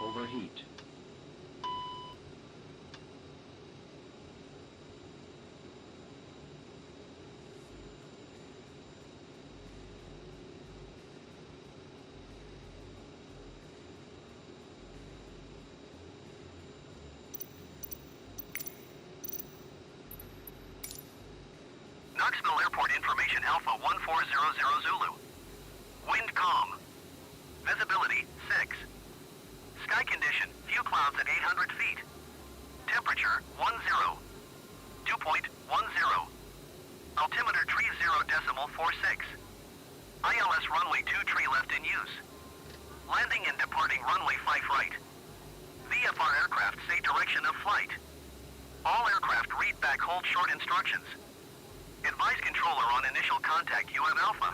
overheat. Knoxville Airport information Alpha 1400 Zulu. Wind calm. Visibility 6. Sky condition, few clouds at 800 feet. Temperature 10. Dew point 10. Altimeter 30.46. ILS runway 23 left in use. Landing and departing runway 5 right. VFR aircraft say direction of flight. All aircraft read back hold short instructions. Advise controller on initial contact UM Alpha.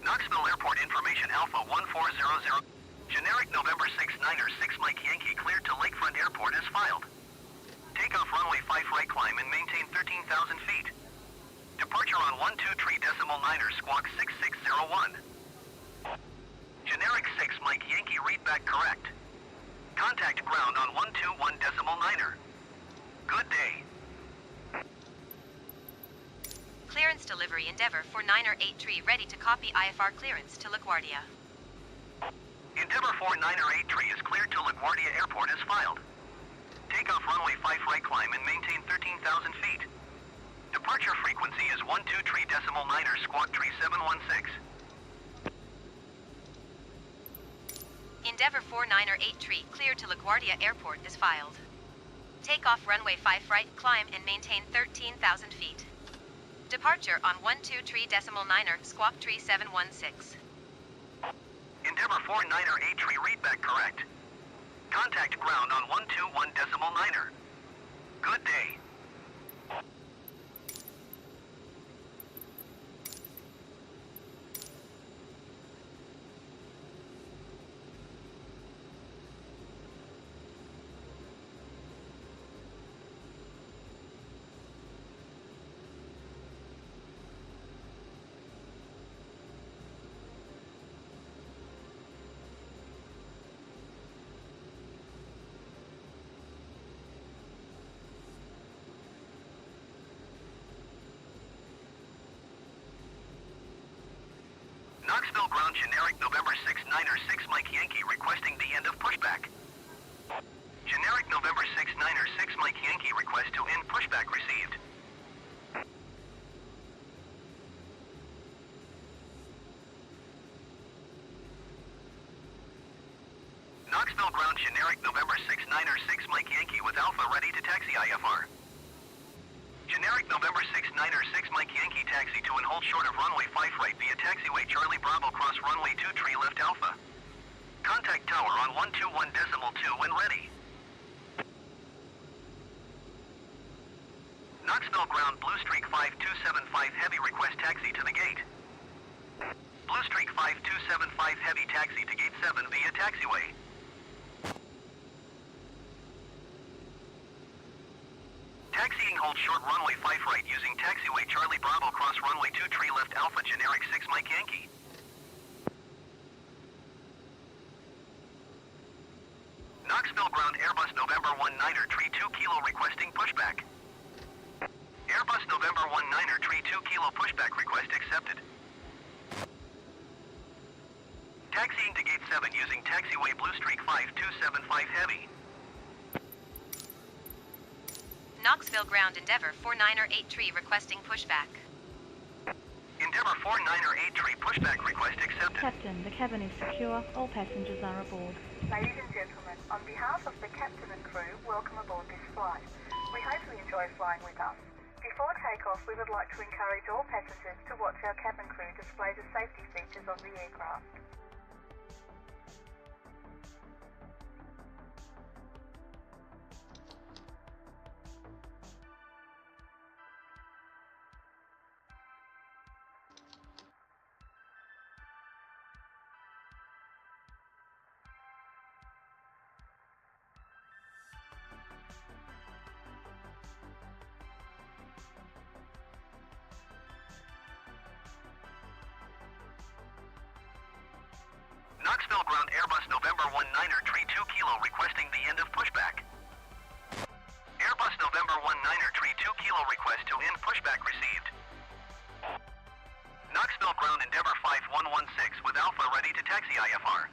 Knoxville Airport information Alpha 1400. Generic November 6 Niner 6 Mike Yankee cleared to Lakefront Airport is filed. Takeoff runway 5 right climb and maintain 13,000 feet. Departure on 123.9 squawk 6601. Generic 6 Mike Yankee read back correct. Contact ground on 121.9. Good day. Clearance delivery Endeavour 4983 ready to copy IFR clearance to LaGuardia. Endeavour 4983 is cleared to LaGuardia Airport as filed. Takeoff runway 5 right climb and maintain 13,000 feet. Departure frequency is 123.9 squawk 3716. Endeavour 4983 cleared to LaGuardia Airport is filed. Takeoff runway 5 right climb and maintain 13,000 feet. Departure on 123.9 squawk 3716. Endeavour 4983 read back correct. Contact ground on 121.9. Good day. Knoxville ground generic November 6 Niner 6 Mike Yankee requesting the end of pushback. Generic November 6 Niner 6 Mike Yankee request to end pushback received. Knoxville ground generic November 6 Niner 6 Mike Yankee with Alpha ready to taxi IFR. Generic November 6 Niner 6 Mike Yankee taxi to and hold short of runway 5 right via taxiway Charlie Bravo cross runway 23 left Alpha. Contact tower on 121.2 when ready. Knoxville ground Blue Streak 5275 heavy request taxi to the gate. Blue Streak 5275 heavy taxi to gate 7 via taxiway. Taxiing hold short runway 5 right using taxiway Charlie Bravo cross runway 23 left Alpha generic 6 Mike Yankee. Knoxville ground Airbus November 1 Niner tree 2 kilo requesting pushback. Airbus November 1 Niner tree 2 kilo pushback request accepted. Taxiing to gate 7 using taxiway Blue Streak 5275 heavy. Knoxville ground Endeavour 4983 requesting pushback. Endeavour 4983 pushback request accepted. Captain, the cabin is secure. All passengers are aboard. Ladies and gentlemen, on behalf of the captain and crew, welcome aboard this flight. We hope you enjoy flying with us. Before takeoff, we would like to encourage all passengers to watch our cabin crew display the safety features of the aircraft. Knoxville ground Airbus November 19er tree 2 kilo requesting the end of pushback. Airbus November 19er tree 2 kilo request to end pushback received. Knoxville ground Endeavor 5116 with Alpha ready to taxi IFR.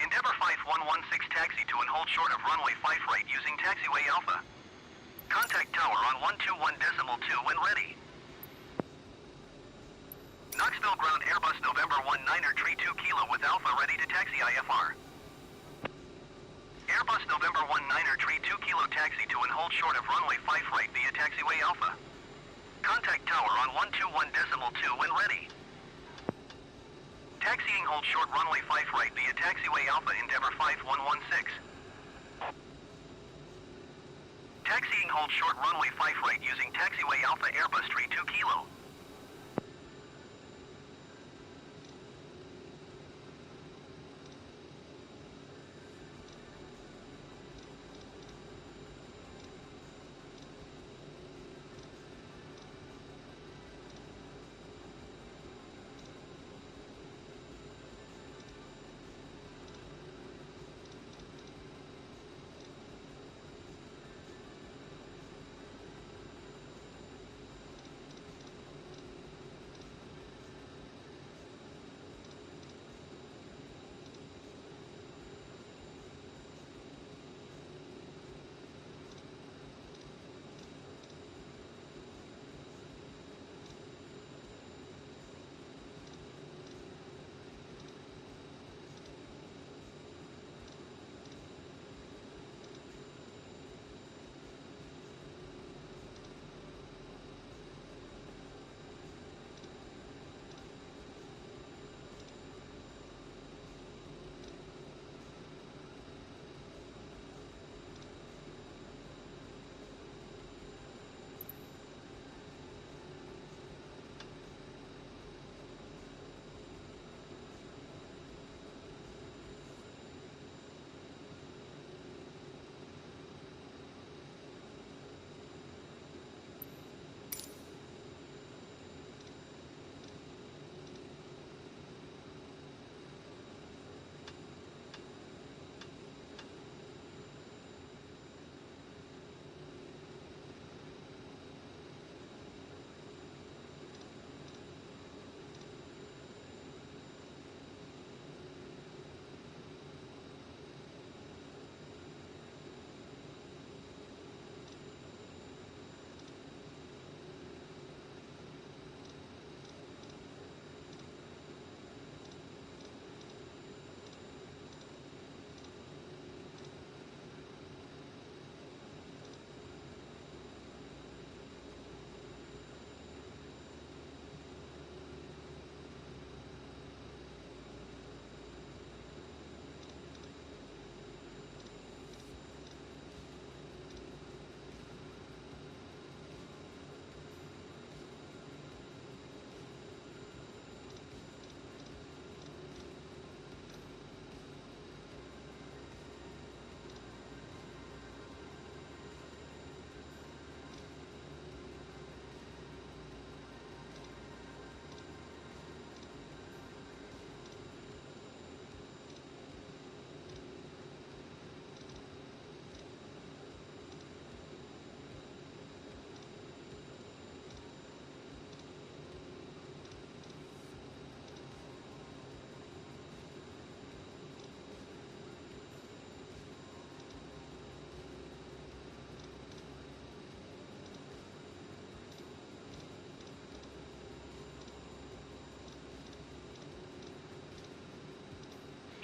Endeavor 5116 taxi to and hold short of runway 5 right using taxiway Alpha. Contact tower on 121.2 when ready. Knoxville ground Airbus November 19er tree 2 kilo with Alpha ready to taxi IFR. Airbus November 19er tree 2 kilo taxi to and hold short of runway 5 right via taxiway Alpha. Contact tower on 121.2 when ready. Taxiing hold short runway 5 right via taxiway Alpha Endeavor 5116. Taxiing hold short runway 5 right using taxiway Alpha Airbus tree 2 kilo.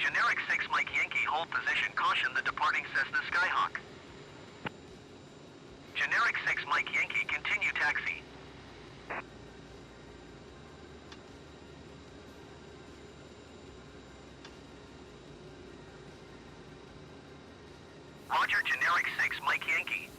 Generic 6 Mike Yankee hold position caution the departing Cessna Skyhawk. Generic 6 Mike Yankee continue taxi. Roger, Generic 6 Mike Yankee.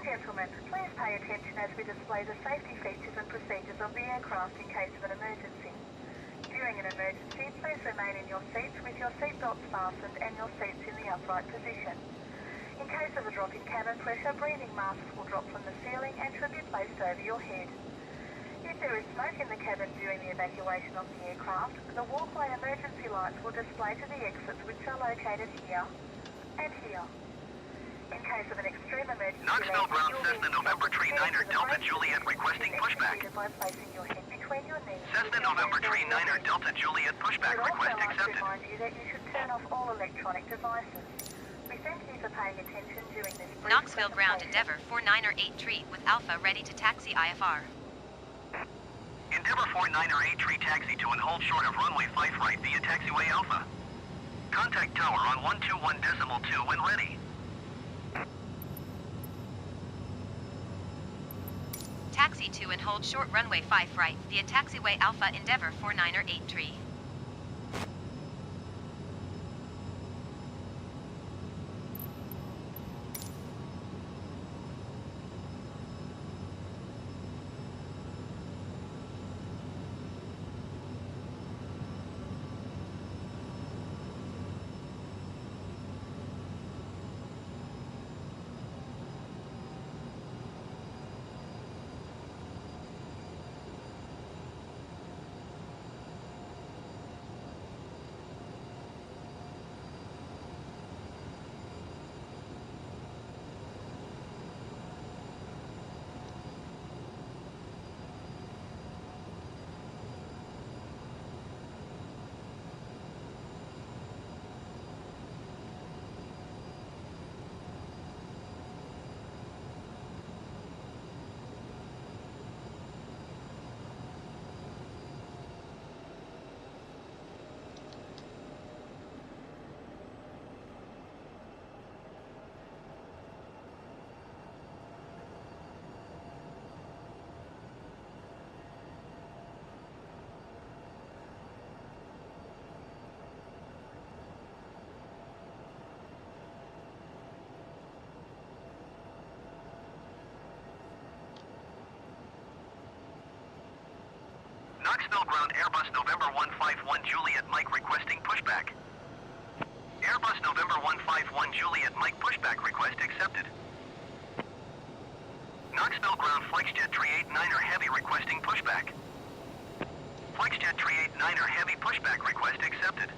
and gentlemen, please pay attention as we display the safety features and procedures of the aircraft in case of an emergency. During an emergency, please remain in your seats with your seatbelts fastened and your seats in the upright position. In case of a drop in cabin pressure, breathing masks will drop from the ceiling and should be placed over your head. If there is smoke in the cabin during the evacuation of the aircraft, the walkway emergency lights will display to the exits, which are located here and here. In case of an extreme emergency, Knoxville landing, ground you'll Cessna be November Tree connected Niner to the Delta brake Juliet system, requesting which is pushback. executed by placing your head between your knees. Cessna with your November hands Tree over your Niner knees. Delta Juliet pushback We'd also request like to accepted. remind you that you should turn off all electronic devices. We thank you for paying attention during this brief Knoxville ground presentation. Endeavour 498 tree with Alpha ready to taxi IFR. Endeavour 498 tree taxi to and hold short of runway 5 right via taxiway Alpha. Contact tower on 121.2 when ready. Taxi to and hold short runway 5 right via taxiway Alpha Endeavour 498 tree. Knoxville ground Airbus November 151 Juliet Mike requesting pushback. Airbus November 151 Juliet Mike pushback request accepted. Knoxville ground Flexjet Tree 89er Heavy requesting pushback. Flexjet Tree 89er Heavy pushback request accepted.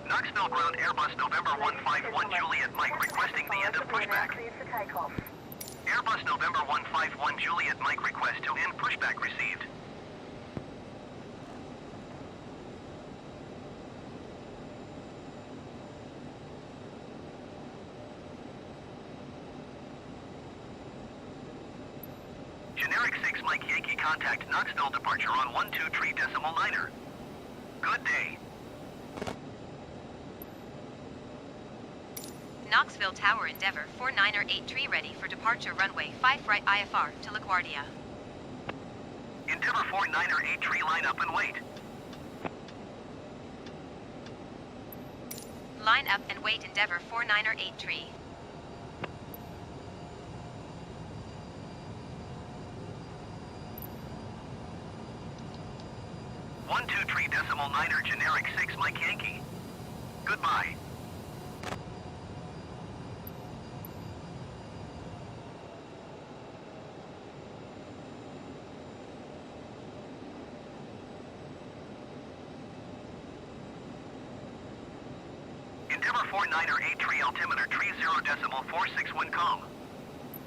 Knoxville ground Airbus November 151 Juliet Mike requesting the end of pushback. Clear for takeoff. Airbus November 151 Juliet Mike request to end pushback received. Generic 6 Mike Yankee contact Knoxville departure on 123.9er. Good day. Knoxville Tower Endeavour 498 tree ready for departure runway 5 right IFR to LaGuardia. Endeavour 498 tree line up and wait. Line up and wait Endeavour 498 tree. One two tree decimal niner generic 6 Mike Yankee. Goodbye. Endeavor 49er 8 tree altimeter tree 0.46 wind calm.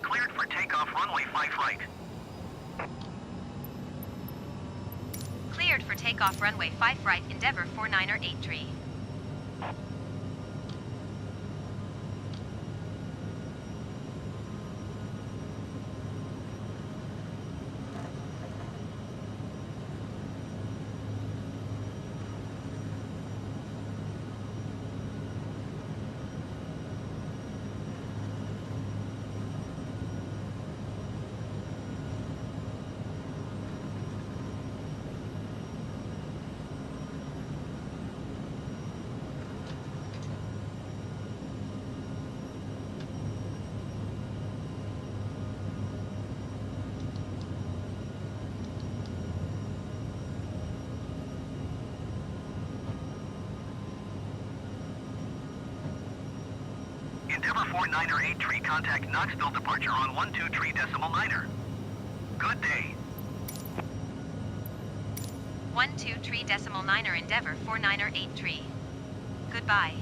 Cleared for takeoff runway 5 right. Cleared for takeoff runway 5 right, Endeavor 49er 8 tree. Endeavor 49er 8 tree, contact Knoxville departure on 12.3.9er. Good day. 12.3.9er Endeavor 49er 8 tree. Goodbye.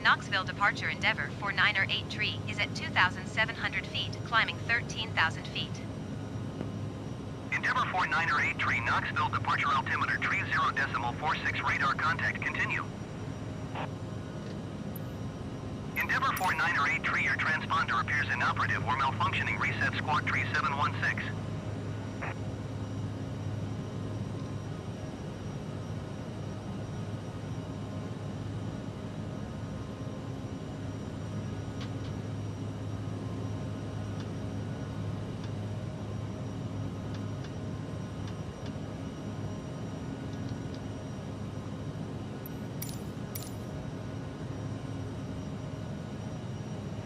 Knoxville departure Endeavor 49er 8 tree is at 2,700 feet, climbing 13,000 feet. Endeavor 49er 8 tree, Knoxville departure altimeter tree 0.46 radar contact continue. Endeavor 49er 8 tree, your transponder appears inoperative or malfunctioning. Reset squawk tree 716.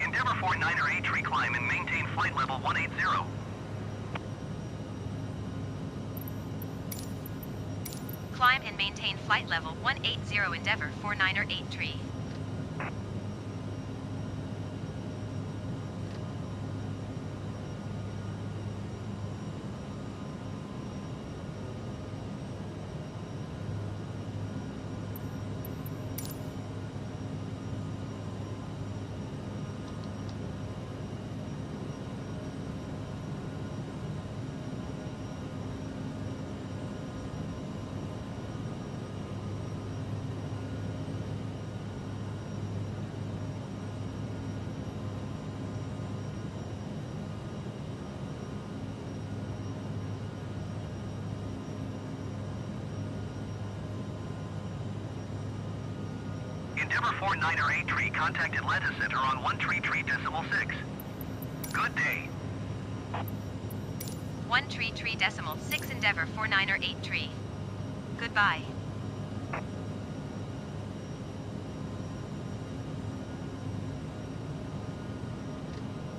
Endeavor 49er 8 tree, climb and maintain flight level 180. Climb and maintain flight level 180 Endeavor 49er 8 tree. Endeavor 49er 8 tree, contact Atlanta Center on 133.6. Good day. 133.6 Endeavor 49er 8 tree. Goodbye.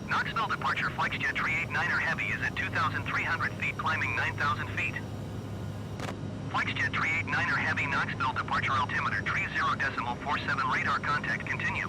Knoxville departure Flightsim 389er Heavy is at 2,300 feet, climbing 9,000 feet. Flightsim 389er Heavy, Knoxville departure altimeter tree 0.47 radar contact continue.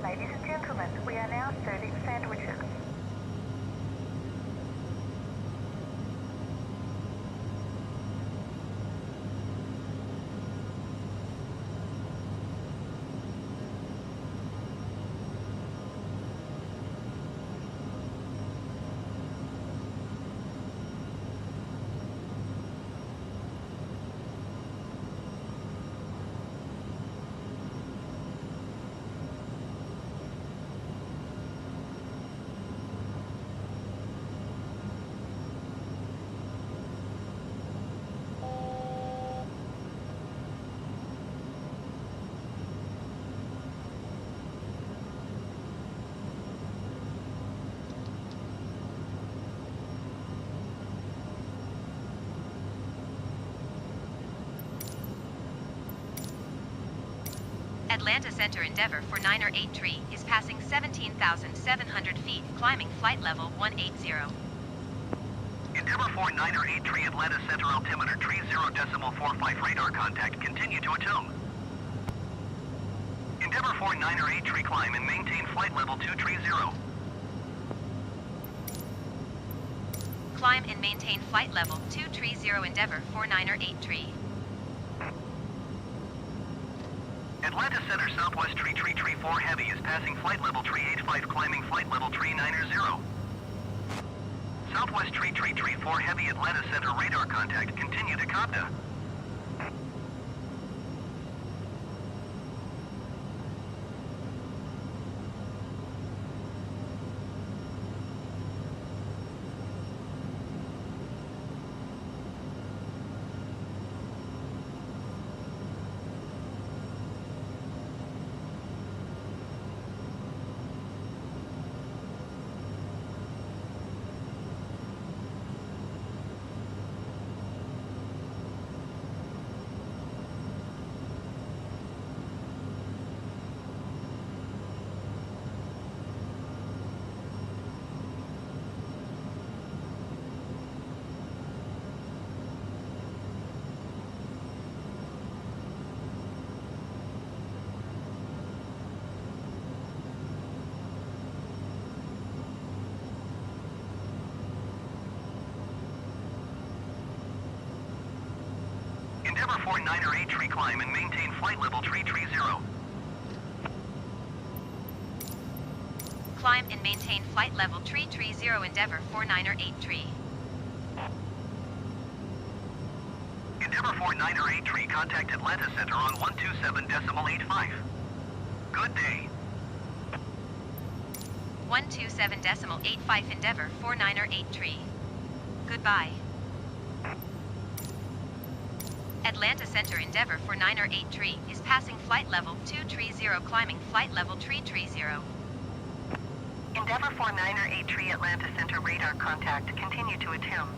Ladies and gentlemen, we are now serving sandwiches. Atlanta Center Endeavour for 9er 8 is passing 17,700 feet, climbing flight level 180. Endeavour 49er 83 Atlanta Center altimeter 30.45 radar contact, continue to attune. Endeavour 49er 83 climb and maintain flight level 230. Climb and maintain flight level 230 Endeavour 49er 83. Atlanta Center Southwest 3334 Heavy is passing flight level 385, climbing flight level 390. Southwest 3334 Heavy Atlanta Center radar contact, continue to Kabda. Endeavour 49er 83 climb and maintain flight level 330. Climb and maintain flight level 330 Endeavour 49er 83. Endeavour 49er 83 contact Atlanta Center on 127.85. Good day. 127.85 Endeavour 49er 83. Goodbye. Atlanta Center Endeavour 49er 83 is passing flight level 230, climbing flight level 330. Endeavour 49er 83 Atlanta Center radar contact, continue to attune.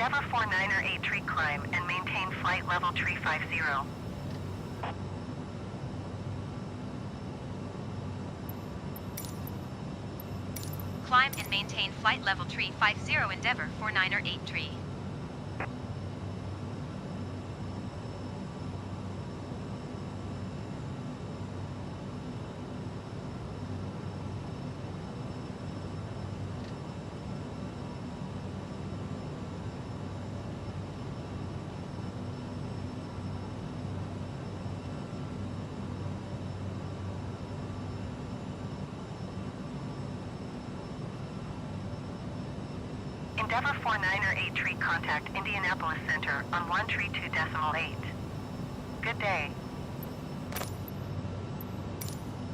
Endeavor 49er 8 tree climb and maintain flight level tree 50. Climb and maintain flight level tree 50 Endeavor 49er 8 tree. Endeavor 49er 8 tree contact Indianapolis Center on 132.8. Good day.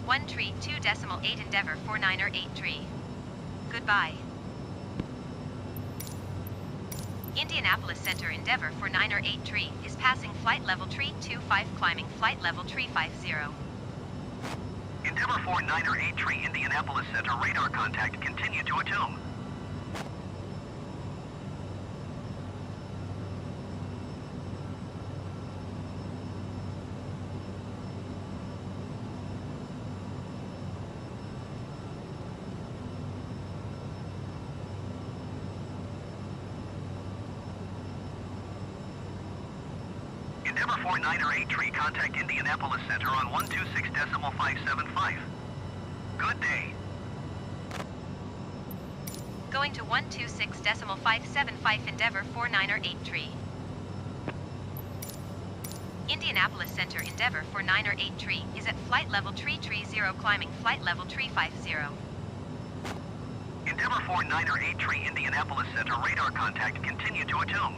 1 tree 2.8 Endeavor 49er 8 tree. Goodbye. Indianapolis Center Endeavor 49er 8 tree is passing flight level tree 25 climbing flight level tree 50. Endeavor 49er 8 tree Indianapolis Center radar contact continue to attune. Endeavor 49er 8 tree contact Indianapolis Center on 126.575. Good day. Going to 126.575 Endeavor 49er 8 tree. Indianapolis Center Endeavor 49er 8 tree is at flight level tree 0 climbing flight level tree 50. Endeavor 49er 8 tree Indianapolis Center radar contact continue to attune.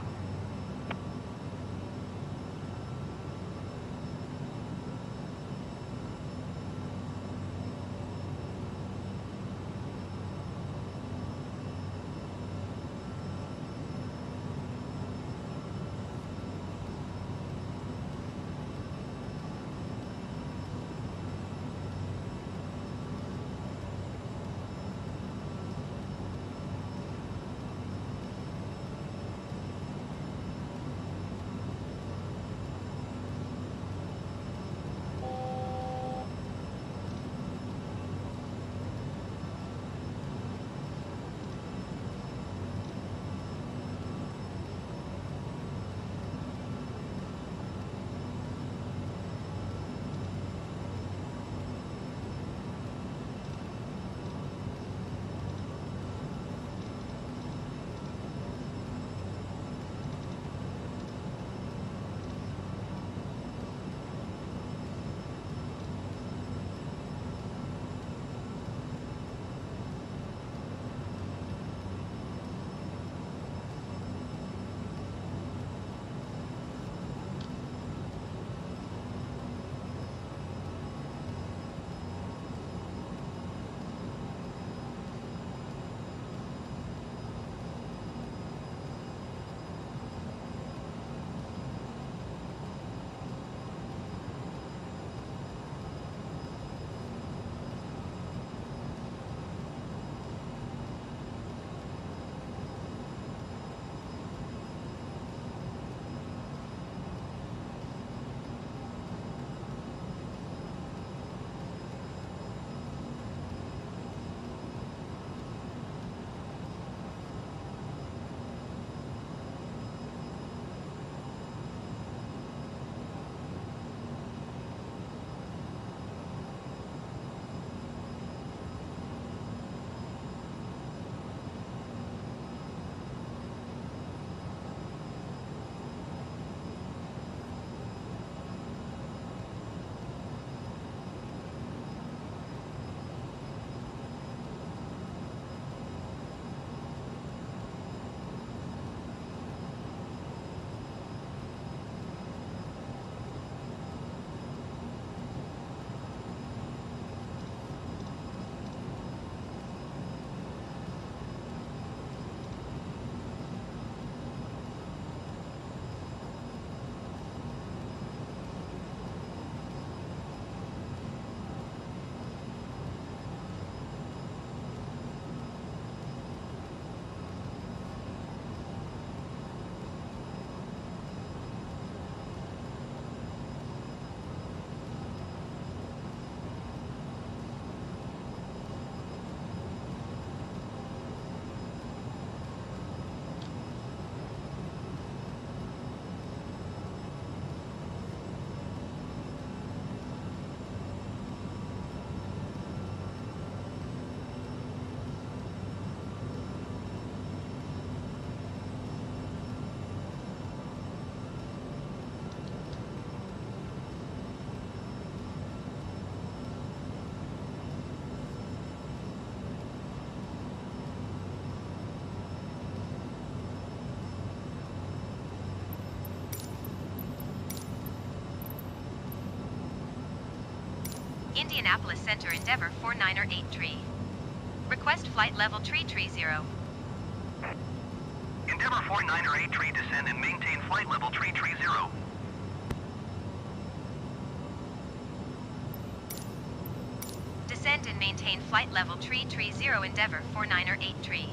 Indianapolis Center Endeavor 4983. Request flight level tree 30. Endeavor 4983 descend and maintain flight level tree 30. Descend and maintain flight level tree 30 Endeavor 4983.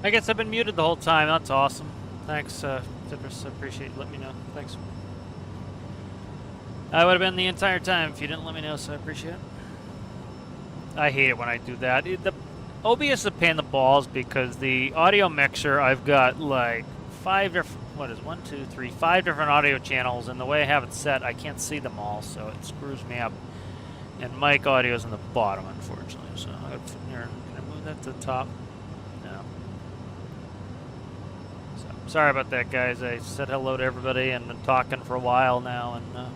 I guess I've been muted the whole time. That's awesome. Thanks, Cypress. I appreciate you letting me know. Thanks. I would have been the entire time if you didn't let me know, so I appreciate it. I hate it when I do that. The OBS is a pain in the balls because the audio mixer, I've got like 5 different, what is 1, 2, 3, 5 different audio channels, and the way I have it set, I can't see them all, so it screws me up. And mic audio is in the bottom, unfortunately. So I got here. Can I move that to the top? No. So sorry about that, guys. I said hello to everybody and been talking for a while now, and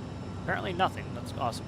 apparently nothing. That's awesome.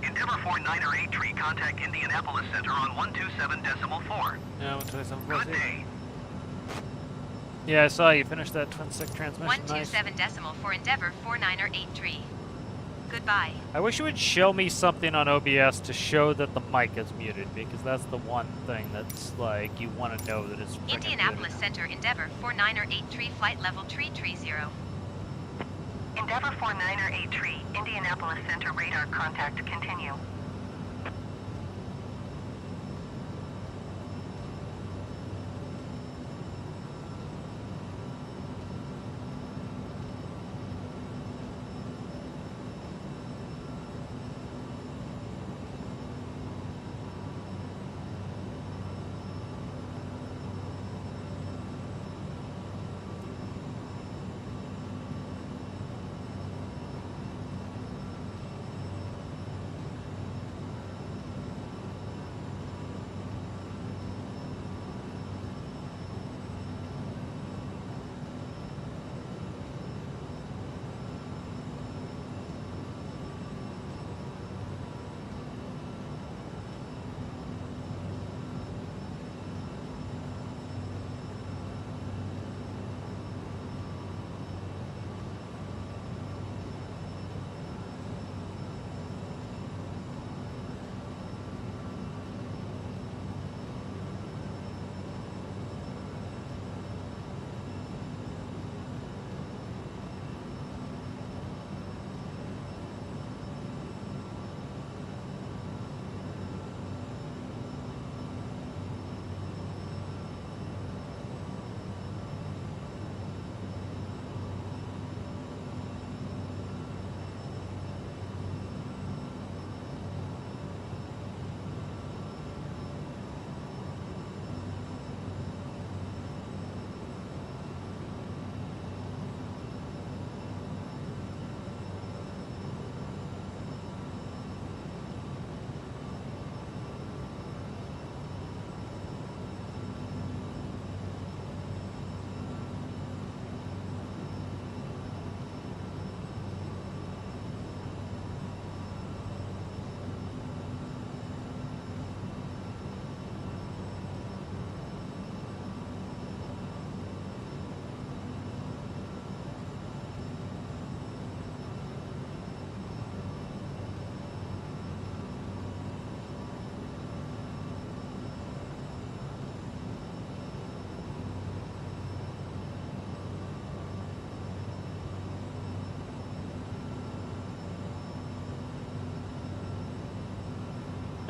Endeavor 4983, contact Indianapolis Center on 127.4. Yeah, 127. Good day. Yeah, I saw you finished that twin stick transmission. 127 decimal for Endeavor 4983. Goodbye. I wish you would show me something on OBS to show that the mic is muted, because that's the one thing that's like you want to know that it's Indianapolis muted. Center Endeavor 4983 flight level 330. Endeavor 4983, Indianapolis Center radar contact continue.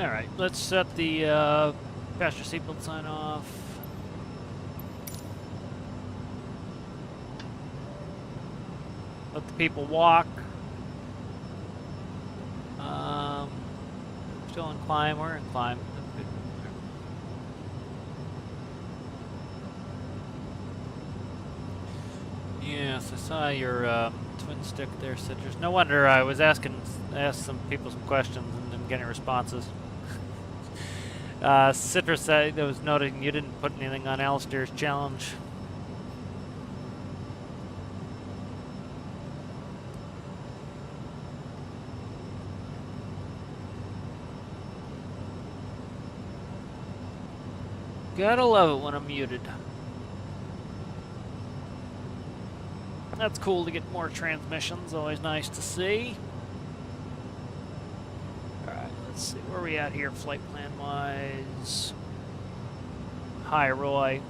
All right, let's set the passenger seatbelt sign off. Let the people walk. Still in climb. We're in climb. Yes, I saw your twin stick there, Citrus. No wonder I was asked some people some questions and didn't get any responses. Citrus said was noting you didn't put anything on Alistair's challenge. Gotta love it when I'm muted. That's cool to get more transmissions. Always nice to see. Alright, let's see. Where are we at here, flight plan wise? Hi, Roy.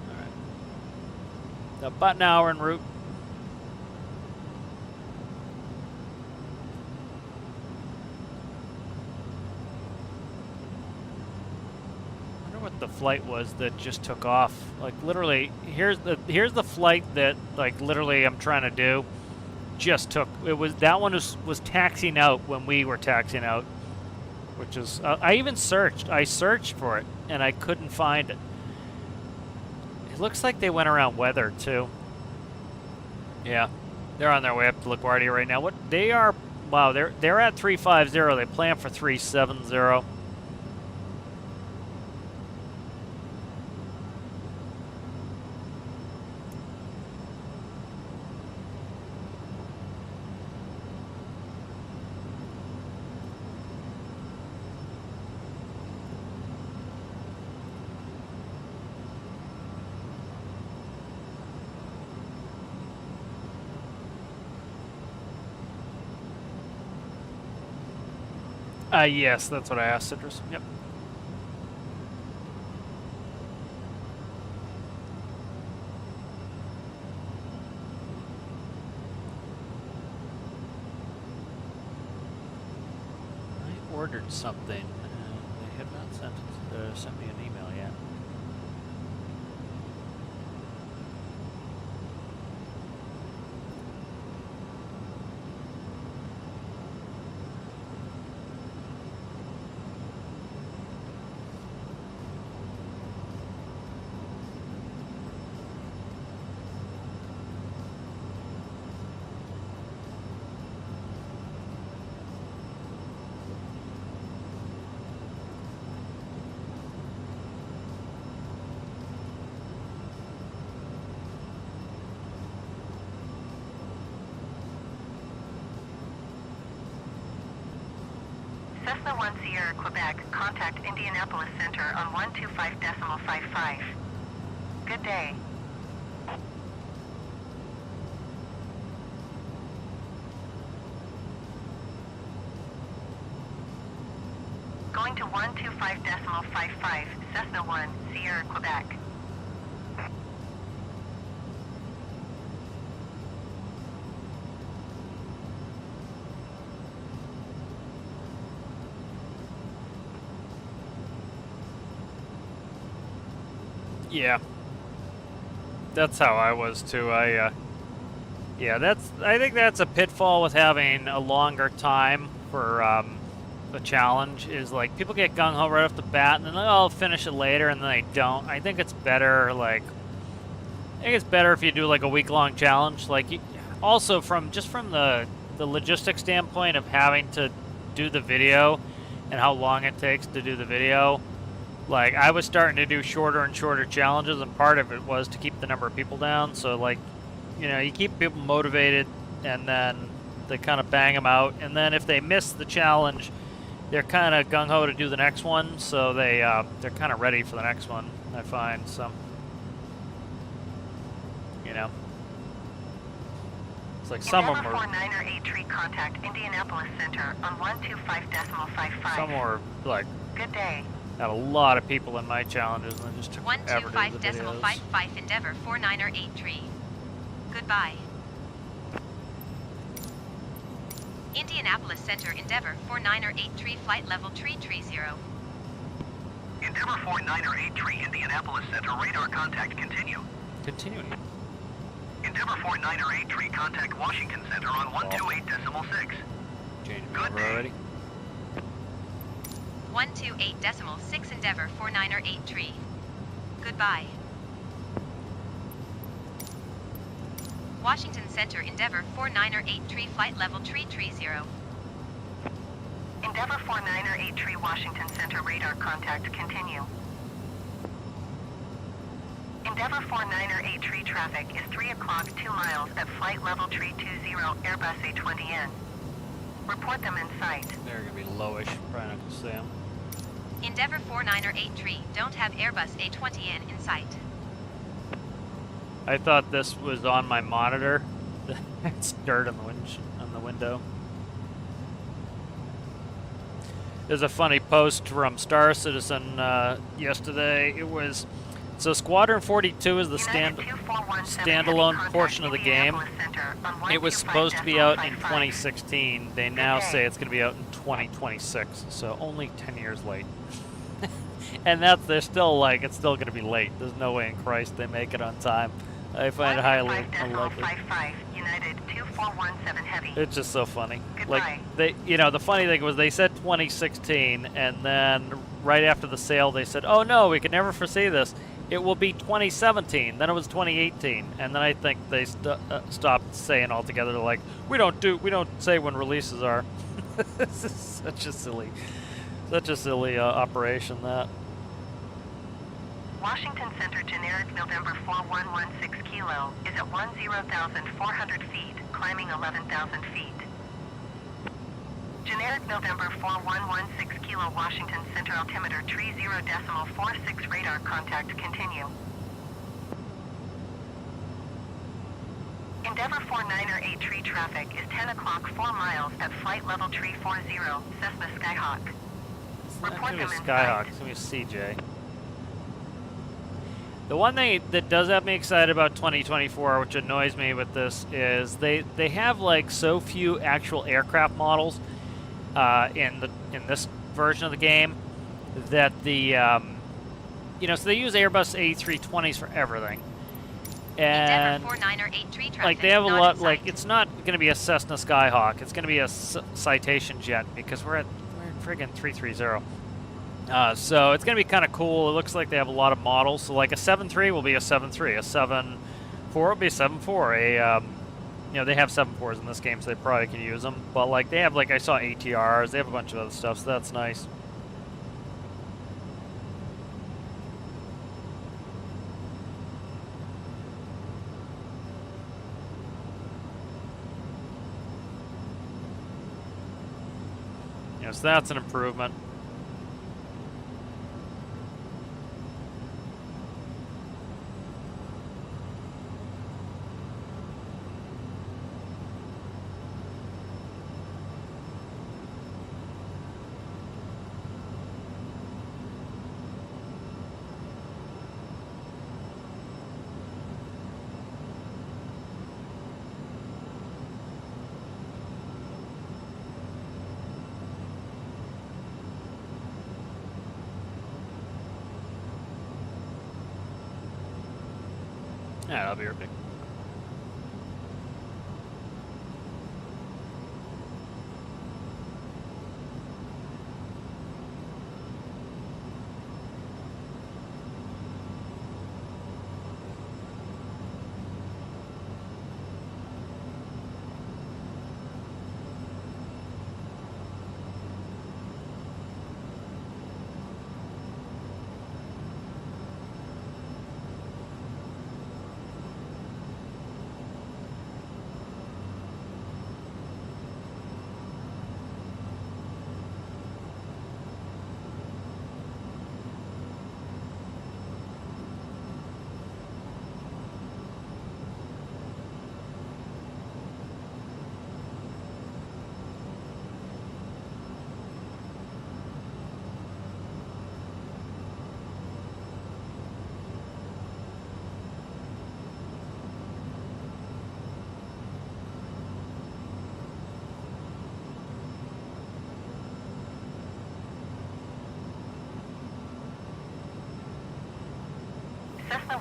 Alright. About an hour en route. What the flight was that just took off. Like literally, here's the flight that like literally I'm trying to do. Just took. It was that one was taxiing out when we were taxiing out, which is I even searched. I searched for it and I couldn't find it. It looks like they went around weather too. Yeah, they're on their way up to LaGuardia right now. What they are? Wow, they're at 350. They plan for 370. Yes, that's what I asked, Citrus. Yep. I ordered something, and they have not sent me an email yet. Cessna 1 Sierra, Quebec, contact Indianapolis Center on 125.55. Good day. Going to 125.55, Cessna 1, Sierra, Quebec. Yeah, that's how I was too. Yeah, I think that's a pitfall with having a longer time for the challenge. Is like people get gung ho right off the bat, and then I'll finish it later, and then they don't. I think it's better. I think it's better if you do like a week-long challenge. Like, also from the logistics standpoint of having to do the video and how long it takes to do the video. Like, I was starting to do shorter and shorter challenges, and part of it was to keep the number of people down. So, like, you know, you keep people motivated, and then they kind of bang them out. And then if they miss the challenge, they're kind of gung-ho to do the next one. So they're kind of ready for the next one, I find. So, you know, it's like some of them are... 4983, contact Indianapolis Center on 125.55. Some were, like... Good day. Had a lot of people in my challenges, and it just took forever to do the videos. 125.55 Endeavor 4983. Goodbye. Indianapolis Center Endeavor 4983 flight level 330. Endeavor 49er 8 Indianapolis Center, radar contact continue. Continuing. Endeavor 49er 8 contact Washington Center on 128.6. Change Good number day. already. 128.6 Endeavor 49er 8 Goodbye. Washington Center Endeavor 49er 8 flight level 330. Endeavor 49er 8 Washington Center, radar contact continue. Endeavor 49er 8 traffic is 3 o'clock 2 miles at flight level 320 Airbus A20N. Report them in sight. They're gonna be lowish. Probably not gonna see them. Endeavor 49er 8 don't have Airbus A20N in sight. I thought this was on my monitor. It's dirt on the window. There's a funny post from Star Citizen yesterday. It was so Squadron 42 is the standalone portion of the game. It was supposed to be out in 2016. They now say it's going to be out in 2026. So only 10 years late. And they're still like it's still going to be late. There's no way in Christ they make it on time. I find it highly unlikely. United 2417 Heavy. It's just so funny. Goodbye. Like they, the funny thing was they said 2016, and then right after the sale they said, "Oh no, we could never foresee this. It will be 2017." Then it was 2018, and then I think they stopped saying altogether. They're like, we don't say when releases are." This is such a silly operation that. Washington Center generic November 4116 Kilo is at 10,400 feet, climbing 11,000 feet. Generic November 4116 Kilo Washington Center altimeter 30.46 radar contact continue. Endeavor 49er 8 traffic is 10 o'clock 4 miles at flight level 340 Cessna Skyhawk. It's not Report going to them be in Skyhawk. sight. It's going to be CJ. The one thing that does have me excited about 2024, which annoys me with this, is they have like so few actual aircraft models in this version of the game that the so they use Airbus A320s for everything, and Endeavor 49er 8 traffic. like they have a not lot. in Like sight. it's not going to be a Cessna Skyhawk. It's going to be a Citation jet because we're in friggin' 330. So it's going to be kind of cool. It looks like they have a lot of models. So like a 7.3 will be a 7.3. A 7.4 will be a 7.4. They have 7.4s in this game, so they probably can use them. But like they have, like I saw ATRs. They have a bunch of other stuff, so that's nice. So that's an improvement. Yeah, that'll be ripping.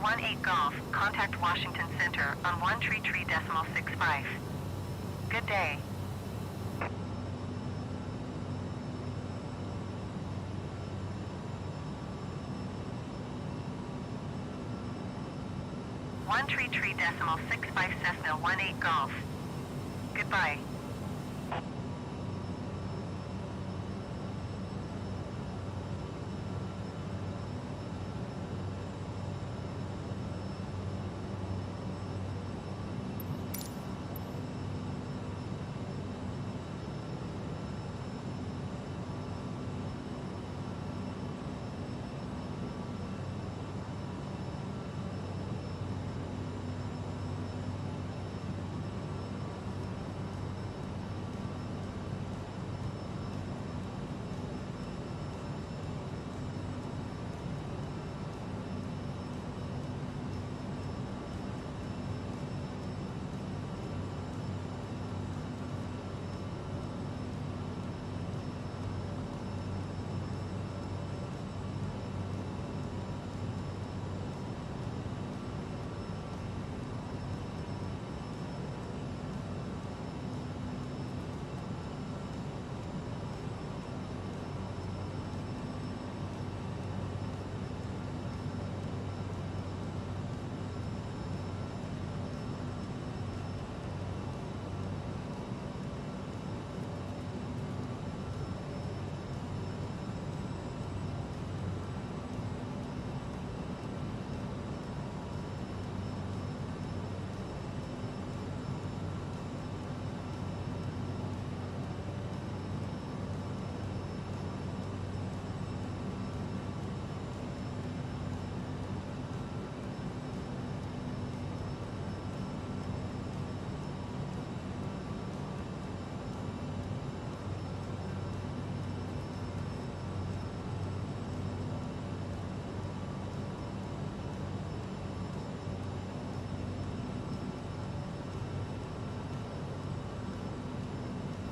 18 Golf, contact Washington Center on 133.65. Good day. One three 65 Cessna 18 Golf. Goodbye.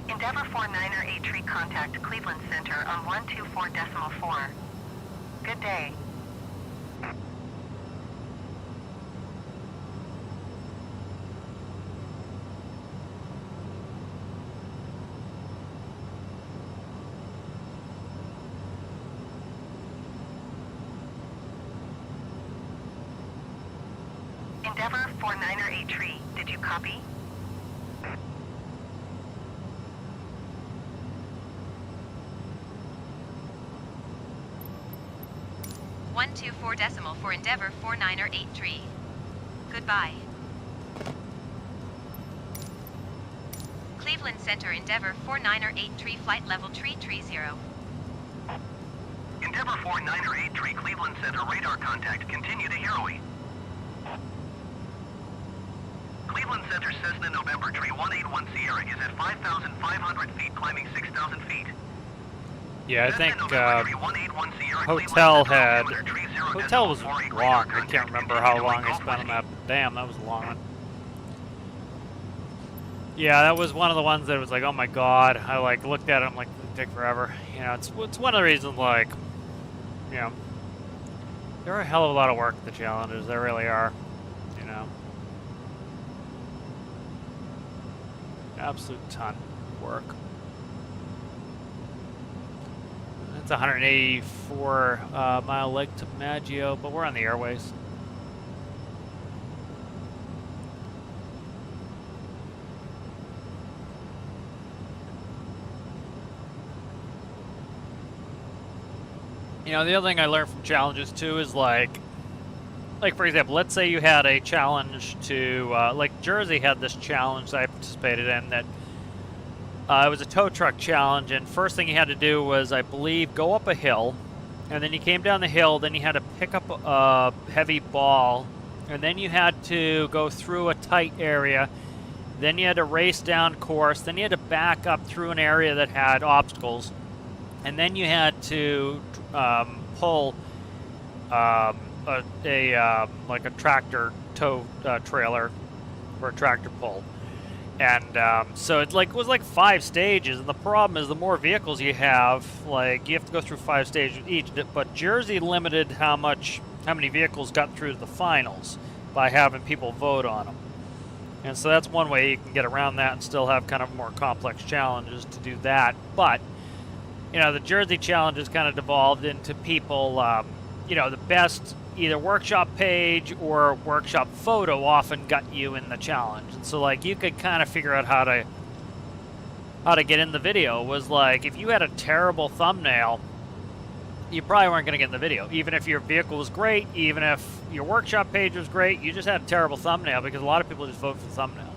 Endeavor 49er contact Cleveland Center on 124.4. Good day. Endeavor 49er did you copy? One two four decimal for Endeavor 49er Goodbye. Cleveland Center Endeavor 49er flight level 330. Endeavor 49er Cleveland Center radar contact. Continue to Heroe. Cleveland Center Cessna November 181 Sierra is at 5,500 feet, climbing 6,000 feet. Yeah, I think Hotel was long. I can't remember how long I spent on that, but damn, that was a long one. Yeah, that was one of the ones that was like, oh my god. I like looked at it, I'm like, it'll take forever. You know, it's one of the reasons, like, you know, there are a hell of a lot of work at the challenges. There really are, you know. Absolute ton of work. It's a 184 mile leg to Maggio, but we're on the airways. You know, the other thing I learned from challenges too is like for example, let's say you had a challenge to, like Jersey had this challenge that I participated in that it was a tow truck challenge, and first thing you had to do was, I believe, go up a hill, and then you came down the hill, then you had to pick up a heavy ball, and then you had to go through a tight area, then you had to race down course, then you had to back up through an area that had obstacles, and then you had to pull like a tractor tow trailer for a tractor pull. And so it was like 5 stages, and the problem is the more vehicles you have, like you have to go through 5 stages each. But Jersey limited how much how many vehicles got through to the finals by having people vote on them. And so that's one way you can get around that and still have kind of more complex challenges to do that. But, you know, the Jersey Challenge has kind of devolved into people, you know, the best either workshop page or workshop photo often got you in the challenge. And so, like, you could kind of figure out how to get in the video. Was like, if you had a terrible thumbnail, you probably weren't going to get in the video. Even if your vehicle was great, even if your workshop page was great, you just had a terrible thumbnail because a lot of people just vote for the thumbnail.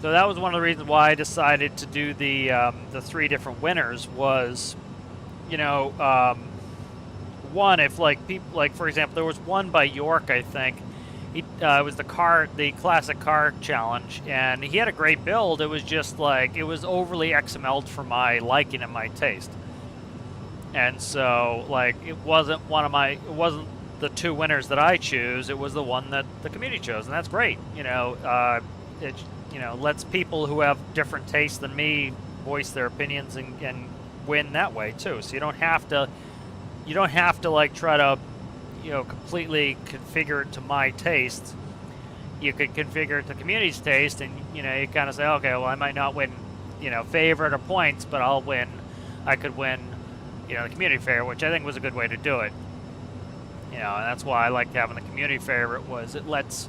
So that was one of the reasons why I decided to do the 3 different winners was, you know, one, if like people, like for example, there was one by York, I think. It was the classic car challenge, and he had a great build. It was just like, it was overly XML'd for my liking and my taste. And so, like, it wasn't the 2 winners that I choose. It was the one that the community chose, and that's great. You know, it, you know, lets people who have different tastes than me voice their opinions and win that way too. So you don't have to like try to, you know, completely configure it to my taste. You could configure it to community's taste, and you know, you kind of say, okay, well, I might not win, you know, favorite or points, but I could win, you know, the community favorite, which I think was a good way to do it. You know, and that's why I liked having the community favorite, was it lets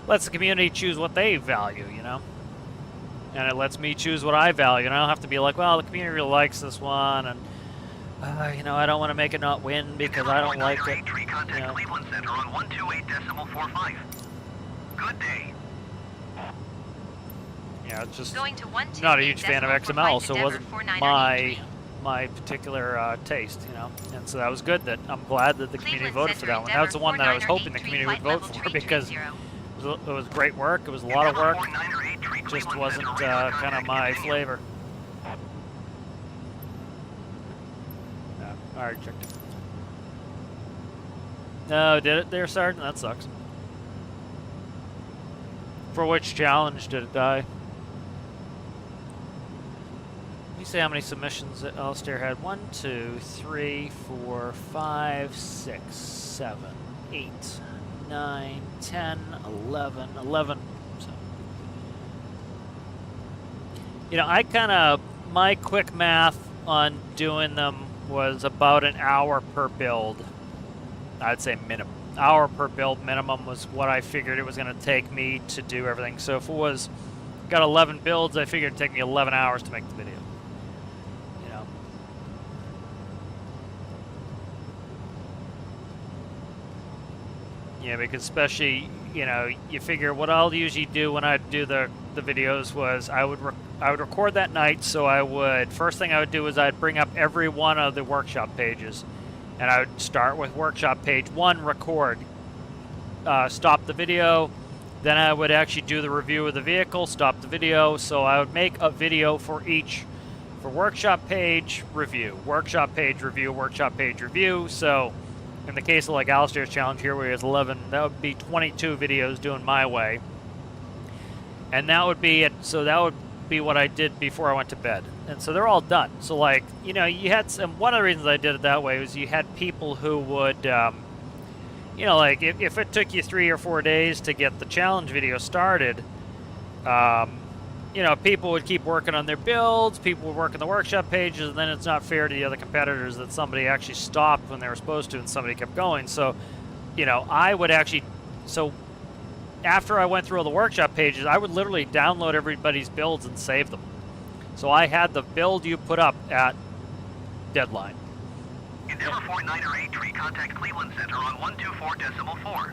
the community choose what they value, you know, and it lets me choose what I value, and I don't have to be like, well, the community really likes this one, and you know, I don't want to make it not win because I don't like it. You know. Cleveland Center on 128.45. Good day. Yeah, it's just Going to not a huge fan of XML, so it wasn't my particular taste, you know. And so that was good. That I'm glad that the community voted for that one. That was the one that I was hoping the community would vote for because it was great work. It was a lot of work. It just wasn't kind of my flavor. I already checked it. No, did it there, Sergeant? That sucks. For which challenge did it die? Let me see how many submissions that Alistair had. 1, 2, 3, 4, 5, 6, 7, 8, 9, 10, 11. 11. So, you know, I kind of, my quick math on doing them was about an hour per build. I'd say minimum. Hour per build minimum was what I figured it was going to take me to do everything. So if it was, got 11 builds, I figured it'd take me 11 hours to make the video. You know. Yeah, because especially, you know, you figure what I'll usually do when I do the videos was I would record that night, so I would, first thing I would do is I'd bring up every one of the workshop pages, and I would start with workshop page 1, record, stop the video, then I would actually do the review of the vehicle, stop the video, so I would make a video for each, for workshop page, review, workshop page, review, workshop page, review. So in the case of like Alistair's challenge here where he has 11, that would be 22 videos doing my way. And that would be it. So that would be what I did before I went to bed. And so they're all done. So like, you know, you had some, one of the reasons I did it that way was you had people who would, you know, like if it took you 3 or 4 days to get the challenge video started, you know, people would keep working on their builds, people would work on the workshop pages, and then it's not fair to the other competitors that somebody actually stopped when they were supposed to and somebody kept going. So, you know, I would actually, so after I went through all the workshop pages, I would literally download everybody's builds and save them. So I had the build you put up at deadline. Endeavor 49er contact Cleveland Center on 124.4.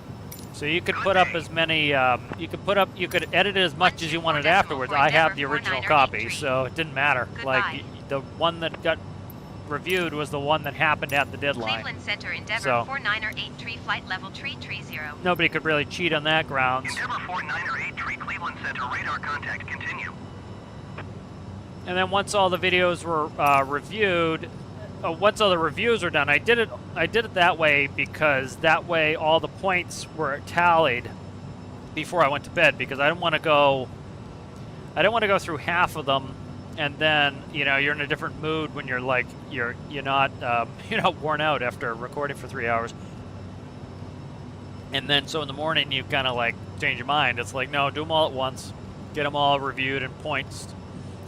So you could put up as many, you could edit it as much as you wanted afterwards. I have the original copy, so it didn't matter. Like, the one that got reviewed was the one that happened at the deadline. Cleveland Center, Endeavor So 49er flight level tree 30. nobody could really cheat on that grounds. Endeavor 49er Cleveland Center radar contact continue. And then once all the videos were reviewed, once all the reviews were done, I did it that way because that way all the points were tallied before I went to bed, because I didn't want to go through half of them and then, you know, you're in a different mood when you're like you're not worn out after recording for 3 hours. And then so in the morning you kind of like change your mind. It's like, no, do them all at once, get them all reviewed and points.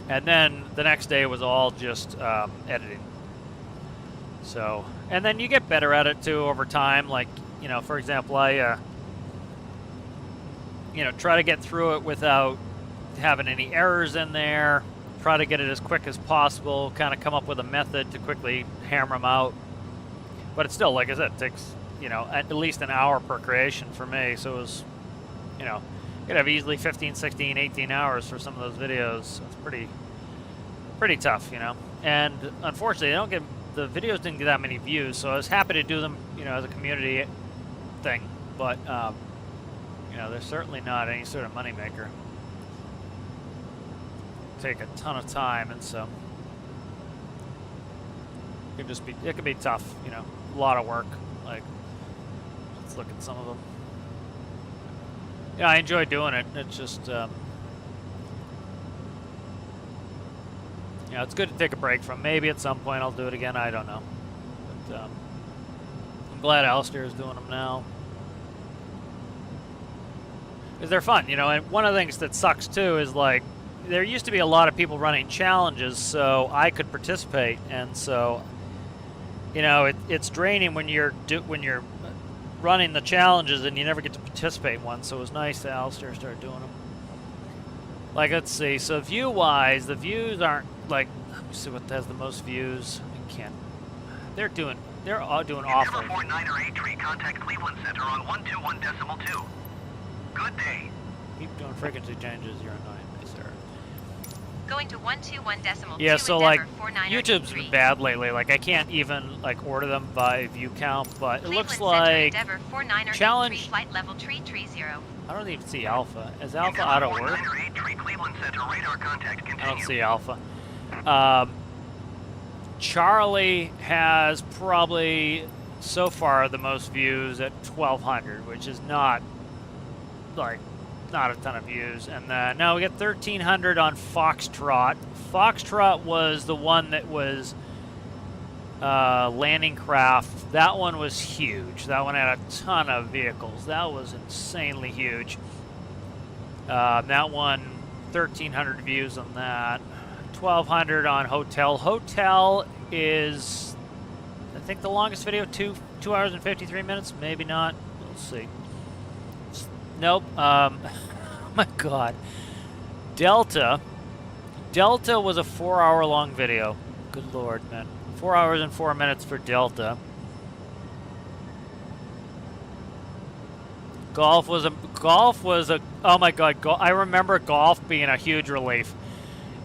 And then the next day was all just editing. So, and then you get better at it too over time. Like, you know, for example, I, you know, try to get through it without having any errors in there. Try to get it as quick as possible. Kind of come up with a method to quickly hammer them out. But it's still, like I said, it takes, you know, at least an hour per creation for me. So it was, you know, you could have easily 15, 16, 18 hours for some of those videos. So it's pretty tough, you know. And unfortunately, the videos didn't get that many views. So I was happy to do them, you know, as a community thing. But, you know, they're certainly not any sort of moneymaker. Take a ton of time, and so it could be tough, you know, a lot of work. Like, let's look at some of them. Yeah, I enjoy doing it. It's just, you know, it's good to take a break from. Maybe at some point I'll do it again. I don't know. But I'm glad Alistair is doing them now. Because they're fun, you know, and one of the things that sucks too is like, there used to be a lot of people running challenges, so I could participate, and so, you know, it's draining when you're running the challenges and you never get to participate in one. So it was nice that Alistair started doing them. Like, let's see. So view-wise, the views aren't like. Let me see what has the most views. I can't. They're all doing awful. Endeavor 49er contact Cleveland Center on 121.2. Good day. Keep doing frequency changes. You're annoying me, sir. Going to 121.2. Yeah, so like Endeavor YouTube's 49er been bad lately. Like I can't even like order them by view count, but it looks Cleveland Center, like Endeavor 49er challenge. flight level 330. I don't even see Alpha. Is Alpha out of work? Cleveland Center radar contact I don't continue. see Alpha. Charlie has probably so far the most views at 1,200, which is not like not a ton of views. And now we get 1,300 on Foxtrot. Foxtrot was the one that was landing craft. That one was huge. That one had a ton of vehicles. That was insanely huge. That one, 1,300 views on that. 1,200 on Hotel. Hotel is, I think, the longest video, 2 hours and 53 minutes. Maybe not. We'll see. Nope. Oh my God. Delta was a 4-hour-long video. Good Lord, man. 4 hours and 4 minutes for Delta. Golf was a. Oh my God! I remember golf being a huge relief.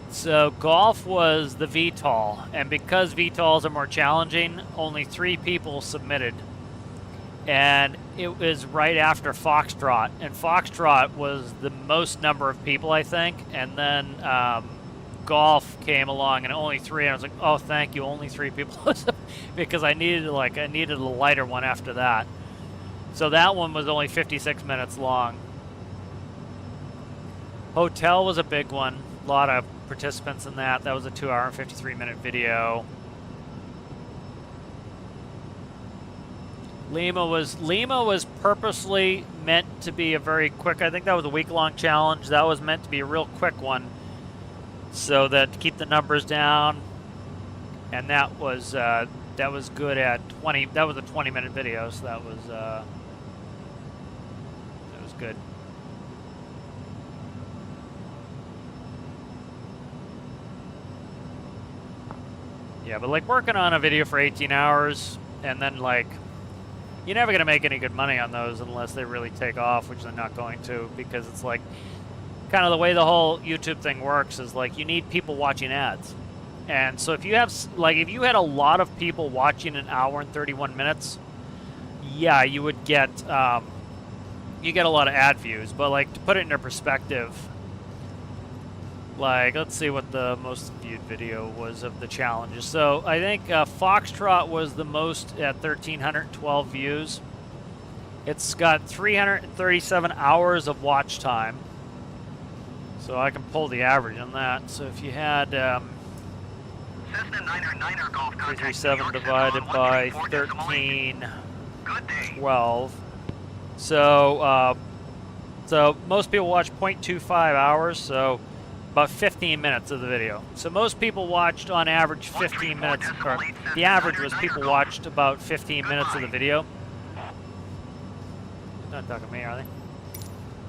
So golf was the VTOL, and because VTOLs are more challenging, only 3 people submitted, and it was right after Foxtrot, and Foxtrot was the most number of people, I think, and then golf came along and only 3, and I was like, oh, thank you, only 3 people, because I needed a lighter one after that. So that one was only 56 minutes long. Hotel was a big one. A lot of participants in that. That was a 2 hour and 53 minute video. Lima was purposely meant to be a very quick. I think that was a week-long challenge. That was meant to be a real quick one, so that to keep the numbers down. And that was good at 20. That was a 20-minute video, so that was good. Yeah, but like working on a video for 18 hours and then like you're never gonna make any good money on those unless they really take off, which they're not going to, because it's like kind of the way the whole YouTube thing works is like you need people watching ads. And so if you had a lot of people watching an hour and 31 minutes, yeah, you would get you get a lot of ad views. But like to put it into perspective, like let's see what the most viewed video was of the challenges. So I think Foxtrot was the most at 1,312 views. It's got 337 hours of watch time. So I can pull the average on that. So if you had 337 divided by 1312, So, so most people watch 0.25 hours, so about 15 minutes of the video. So most people watched on average 15 minutes, or the average was people watched about 15 minutes of the video. Not talking to me, are they?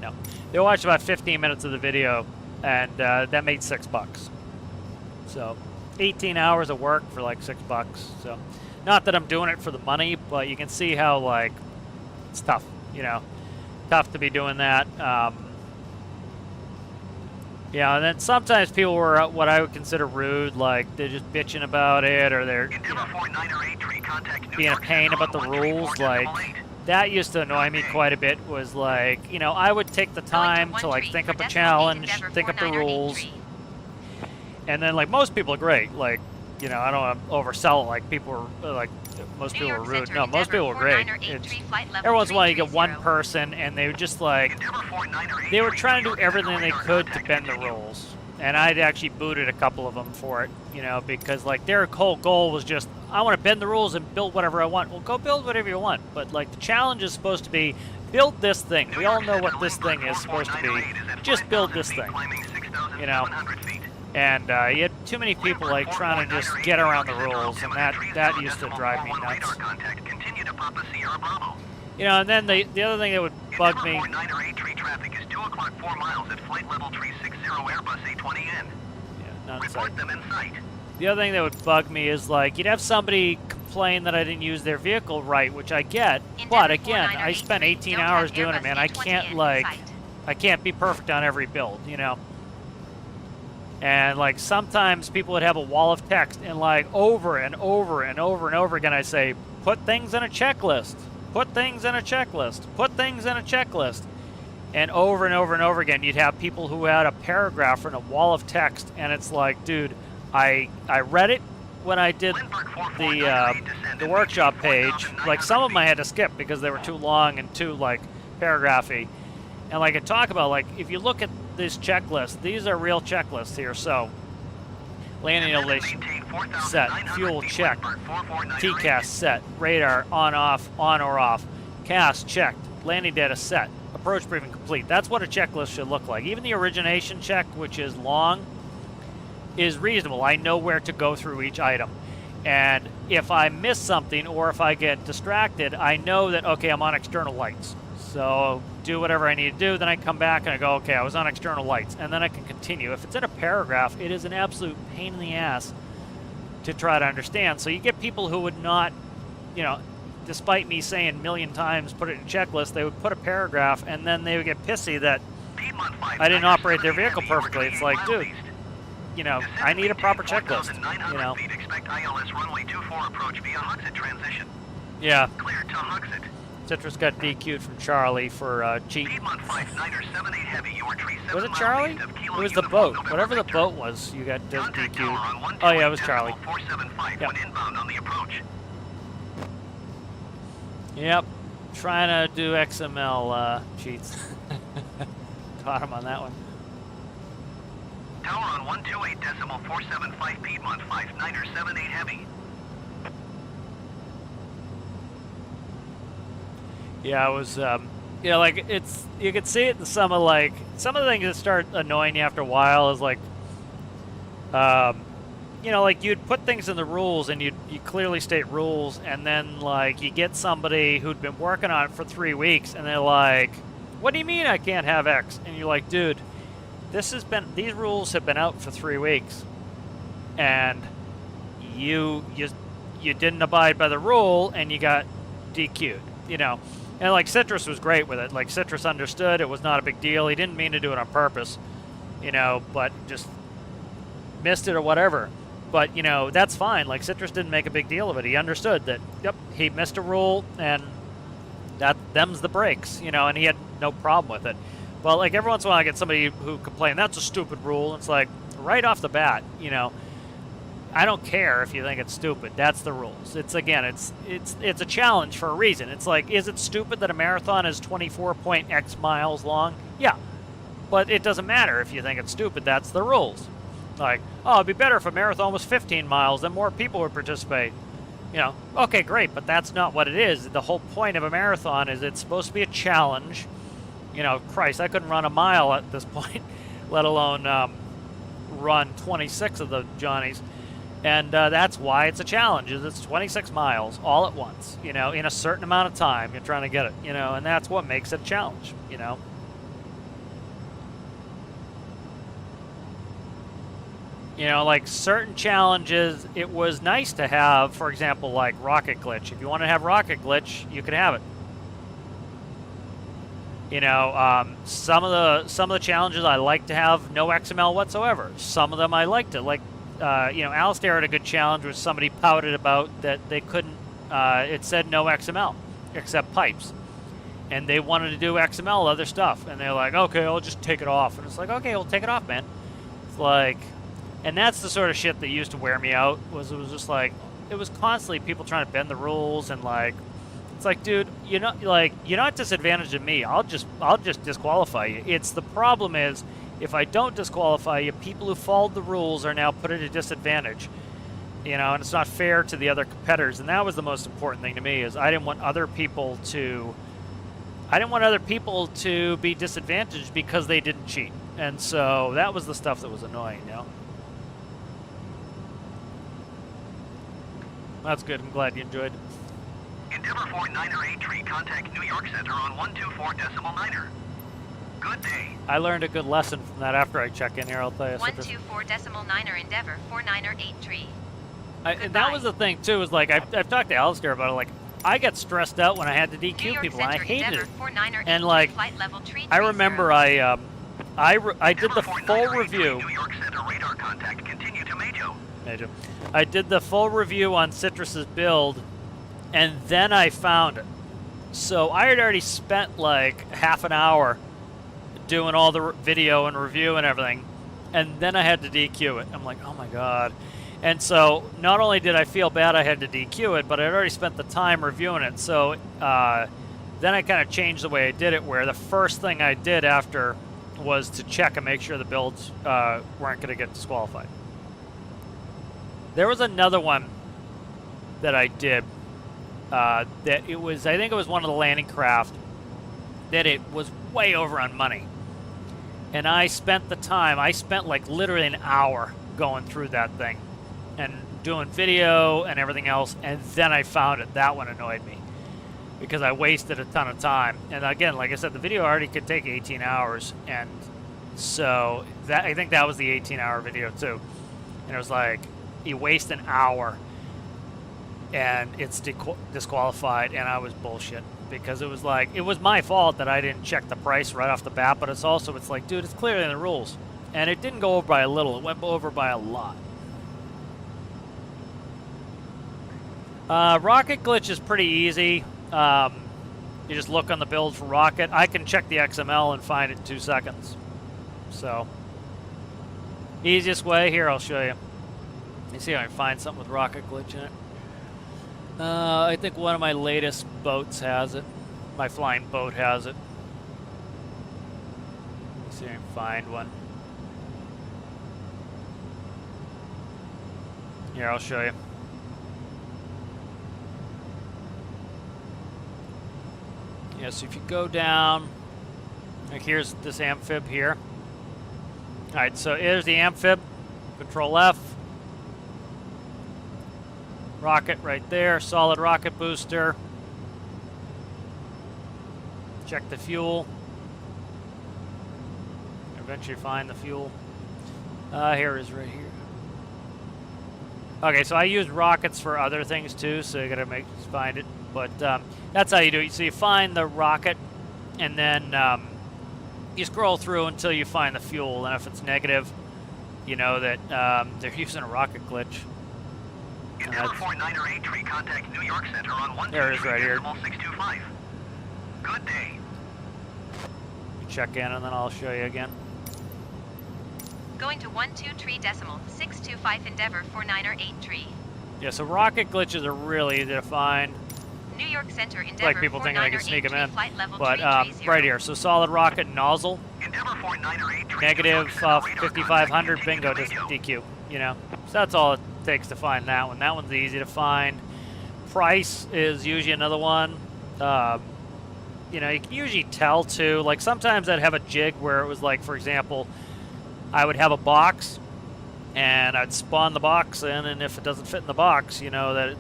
No. They watched about 15 minutes of the video, and that made $6. So 18 hours of work for like $6. So not that I'm doing it for the money, but you can see how like it's tough, you know, tough to be doing that. Yeah, and then sometimes people were what I would consider rude, like they're just bitching about it, or they're being a pain about the rules. Like that used to annoy me quite a bit. Was like, you know, I would take the time to like think up a challenge, think up the rules, and then like most people are great. Like, you know, I don't want to oversell it. Like people were like most people were rude. No, most people were great. It's, every once in a while you get one person and they were just like, they were trying to do everything they could to bend the rules. And I'd actually booted a couple of them for it, you know, because like their whole goal was just, I want to bend the rules and build whatever I want. Well, go build whatever you want. But like the challenge is supposed to be, build this thing. We all know what this thing is supposed to be. Just build this thing, you know. And you had too many people like trying to just get around the rules, and that used to drive me nuts. You know, and then the other thing that would bug me. The other thing that would bug me is like you'd have somebody complain that I didn't use their vehicle right, which I get. But again, I spent 18 hours doing it, man. I can't be perfect on every build, you know. And like sometimes people would have a wall of text, and like over and over and over and over again I say, put things in a checklist, put things in a checklist, put things in a checklist. And over and over and over again you'd have people who had a paragraph and a wall of text, and it's like, dude, I read it when I did the workshop page. Like some of them I had to skip because they were too long and too like paragraphy. And like I talk about, like if you look at this checklist, these are real checklists here. So landing elevation set, fuel check, TCAS set, radar on or off, CAS checked, landing data set, approach briefing complete. That's what a checklist should look like. Even the origination check, which is long, is reasonable. I know where to go through each item. And if I miss something or if I get distracted, I know that, okay, I'm on external lights. So do whatever I need to do, then I come back and I go, okay, I was on external lights, and then I can continue. If it's in a paragraph, it is an absolute pain in the ass to try to understand. So you get people who would not, you know, despite me saying a million times, put it in a checklist, they would put a paragraph, and then they would get pissy that I didn't operate their vehicle perfectly. It's like, dude, you know, I need a proper checklist, you know. Yeah. Citrus got DQ'd from Charlie for cheating. Was it Charlie? It was the boat. Whatever the boat was, you got DQ'd. Oh yeah, it was Charlie. Yep. Trying to do XML cheats. Caught him on that one. Tower on 128.475 Piedmont 5978 heavy. Yeah, it was, you know, like, it's, you could see it in some of the things that start annoying you after a while is like, you know, like, you'd put things in the rules and you clearly state rules, and then, like, you get somebody who'd been working on it for 3 weeks, and they're like, what do you mean I can't have X? And you're like, dude, these rules have been out for 3 weeks, and you didn't abide by the rule, and you got DQ'd, you know. And like Citrus was great with it. Like Citrus understood it was not a big deal. He didn't mean to do it on purpose, you know, but just missed it or whatever. But, you know, that's fine. Like Citrus didn't make a big deal of it. He understood that, yep, he missed a rule and them's the breaks, you know, and he had no problem with it. Well, like every once in a while I get somebody who complains, that's a stupid rule. And it's like, right off the bat, you know, I don't care if you think it's stupid. That's the rules. It's, again, it's a challenge for a reason. It's like, is it stupid that a marathon is 24.x miles long? Yeah, but it doesn't matter if you think it's stupid. That's the rules. Like, oh, it'd be better if a marathon was 15 miles, then more people would participate. You know, okay, great, but that's not what it is. The whole point of a marathon is it's supposed to be a challenge. You know, Christ, I couldn't run a mile at this point, let alone run 26 of the Johnnies. And that's why it's a challenge, is it's 26 miles all at once, you know, in a certain amount of time. You're trying to get it, you know, and that's what makes it a challenge, you know. You know, like certain challenges, it was nice to have, for example, like Rocket Glitch. If you want to have Rocket Glitch, you could have it. You know, some of the challenges I like to have no XML whatsoever. Some of them I liked it. Like, you know, Alistair had a good challenge which somebody pouted about that they couldn't. It said no XML except pipes, and they wanted to do XML other stuff, and they're like, okay, I'll just take it off. And it's like, okay, well, take it off, man. It's like, and that's the sort of shit that used to wear me out. It was just like, it was constantly people trying to bend the rules, and like, it's like, dude, you're not disadvantaged of me. I'll just disqualify you. It's the problem is, if I don't disqualify you, people who followed the rules are now put at a disadvantage. You know, and it's not fair to the other competitors. And that was the most important thing to me, is I didn't want other people to be disadvantaged because they didn't cheat. And so that was the stuff that was annoying, you know. That's good. I'm glad you enjoyed it. Endeavor 49er 8 contact New York Center on 124.9er. Good day. I learned a good lesson from that after I check in here, I'll tell you. 124.9er Endeavor 49er 8 and that was the thing too, is like I've talked to Alistair about it, like I got stressed out when I had to DQ people, and I hated it. And like, I remember I did the full review. New York Center radar contact continue to Majo. I did the full review on Citrus's build, and then I found it. So I had already spent like half an hour doing all the video and review and everything, and then I had to DQ it. I'm like, oh my god. And so not only did I feel bad I had to DQ it, but I'd already spent the time reviewing it. So then I kind of changed the way I did it, where the first thing I did after was to check and make sure the builds weren't going to get disqualified. There was another one that I did that it was, I think it was one of the landing craft, that it was way over on money. And I spent the time, I spent like literally an hour going through that thing and doing video and everything else, and then I found it. That one annoyed me because I wasted a ton of time. And again, like I said, the video already could take 18 hours, and so that, I think that was the 18-hour video too. And it was like, you waste an hour and it's disqualified, and I was bullshit because it was like, it was my fault that I didn't check the price right off the bat, but it's also, it's like, dude, it's clearly in the rules. And it didn't go over by a little, it went over by a lot. Rocket Glitch is pretty easy. You just look on the build for Rocket. I can check the XML and find it in 2 seconds. So, easiest way, here, I'll show you. Let me see if I can find something with Rocket Glitch in it. I think one of my latest boats has it. My flying boat has it. Let me see if I can find one. Here, I'll show you. Yeah, so if you go down, like here's this amphib here. Alright, so here's the amphib. Control F. Rocket right there, solid rocket booster. Check the fuel. Eventually find the fuel. Here it is right here. Okay, so I use rockets for other things too, so you gotta find it. But that's how you do it. So you find the rocket, and then you scroll through until you find the fuel. And if it's negative, you know that they're using a rocket glitch. Endeavor 49er 8 contact New York Center on 123.625. Good day. Check in, and then I'll show you again. Going to 123.625 Endeavor 49er 8. Yeah, so rocket glitches are really easy to find. New York Center Endeavor like people think I can 49er sneak them in. flight level But 330. right here, so solid rocket nozzle. Endeavor 49er 8 Negative 5500, bingo, just just DQ. You know, so that's all it takes to find that one. That one's easy to find. price is usually another one. You know, you can usually tell too. Like sometimes I'd have a jig where it was like, for example, I would have a box, and I'd spawn the box in, and if it doesn't fit in the box, you know that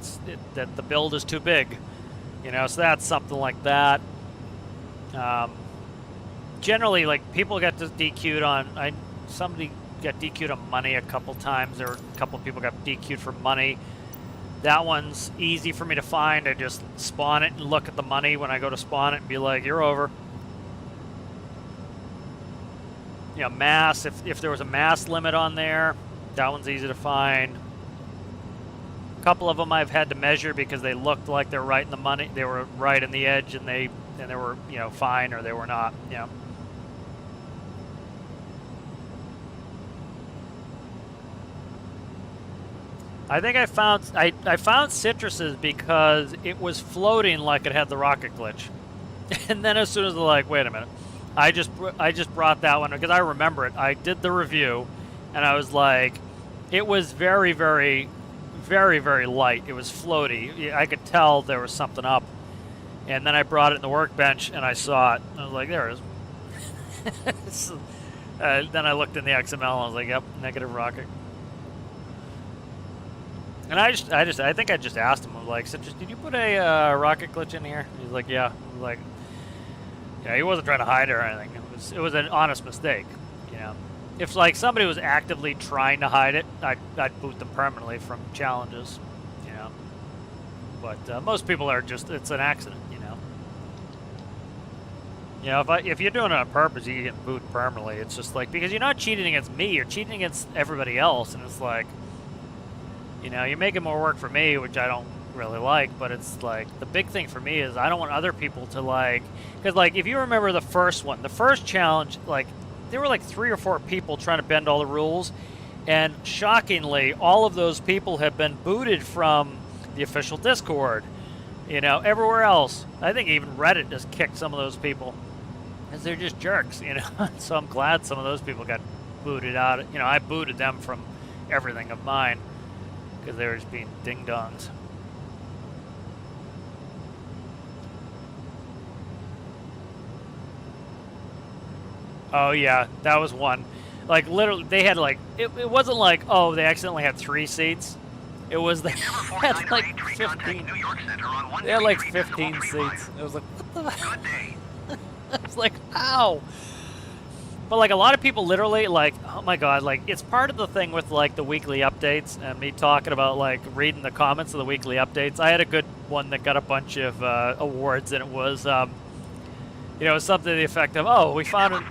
that the build is too big. You know, so that's something like that. Generally, like people get DQ'd on. Somebody got DQ'd on money a couple times. There were a couple of people got DQ'd for money. That one's easy for me to find. I just spawn it and look at the money when I go to spawn it and be like, you're over. You know, mass, if there was a mass limit on there, that one's easy to find. A couple of them I've had to measure because they looked like they're right in the money. They were right in the edge, and they were, you know, fine, or they were not, you know. I think I found citruses because it was floating like it had the rocket glitch, and then as soon as they're like, wait a minute, I just brought that one because I remember it. I did the review, and I was like, it was very, very, very, very light. It was floaty. I could tell there was something up, and then I brought it in the workbench and I saw it. And I was like, there it is. Then I looked in the XML and I was like, yep, negative rocket. And I think I just asked him, I was like, so did you put a rocket glitch in here? He's like, yeah. I was like, yeah, he wasn't trying to hide it or anything. It was an honest mistake, you know. If like somebody was actively trying to hide it, I'd boot them permanently from challenges, you know. But most people are just, it's an accident, you know. You know, if you're doing it on purpose, you get booted permanently. It's just like, because you're not cheating against me, you're cheating against everybody else, and it's like, you know, you're making more work for me, which I don't really like, but it's like, the big thing for me is I don't want other people to like, because like, if you remember the first one, the first challenge, like, there were like 3 or 4 people trying to bend all the rules, and shockingly, all of those people have been booted from the official Discord, you know, everywhere else. I think even Reddit just kicked some of those people, because they're just jerks, you know, so I'm glad some of those people got booted out. You know, I booted them from everything of mine, because they were just being ding-dongs. Oh yeah, that was one. Like literally, they had like, it wasn't like, oh, they accidentally had 3 seats. It was, they had like 15. They had like 15 seats. It was like, what the? I was like, ow. But like a lot of people literally like, oh my god, like it's part of the thing with like the weekly updates and me talking about like reading the comments of the weekly updates. I had a good one that got a bunch of awards, and it was, you know, something to the effect of, oh, we found it.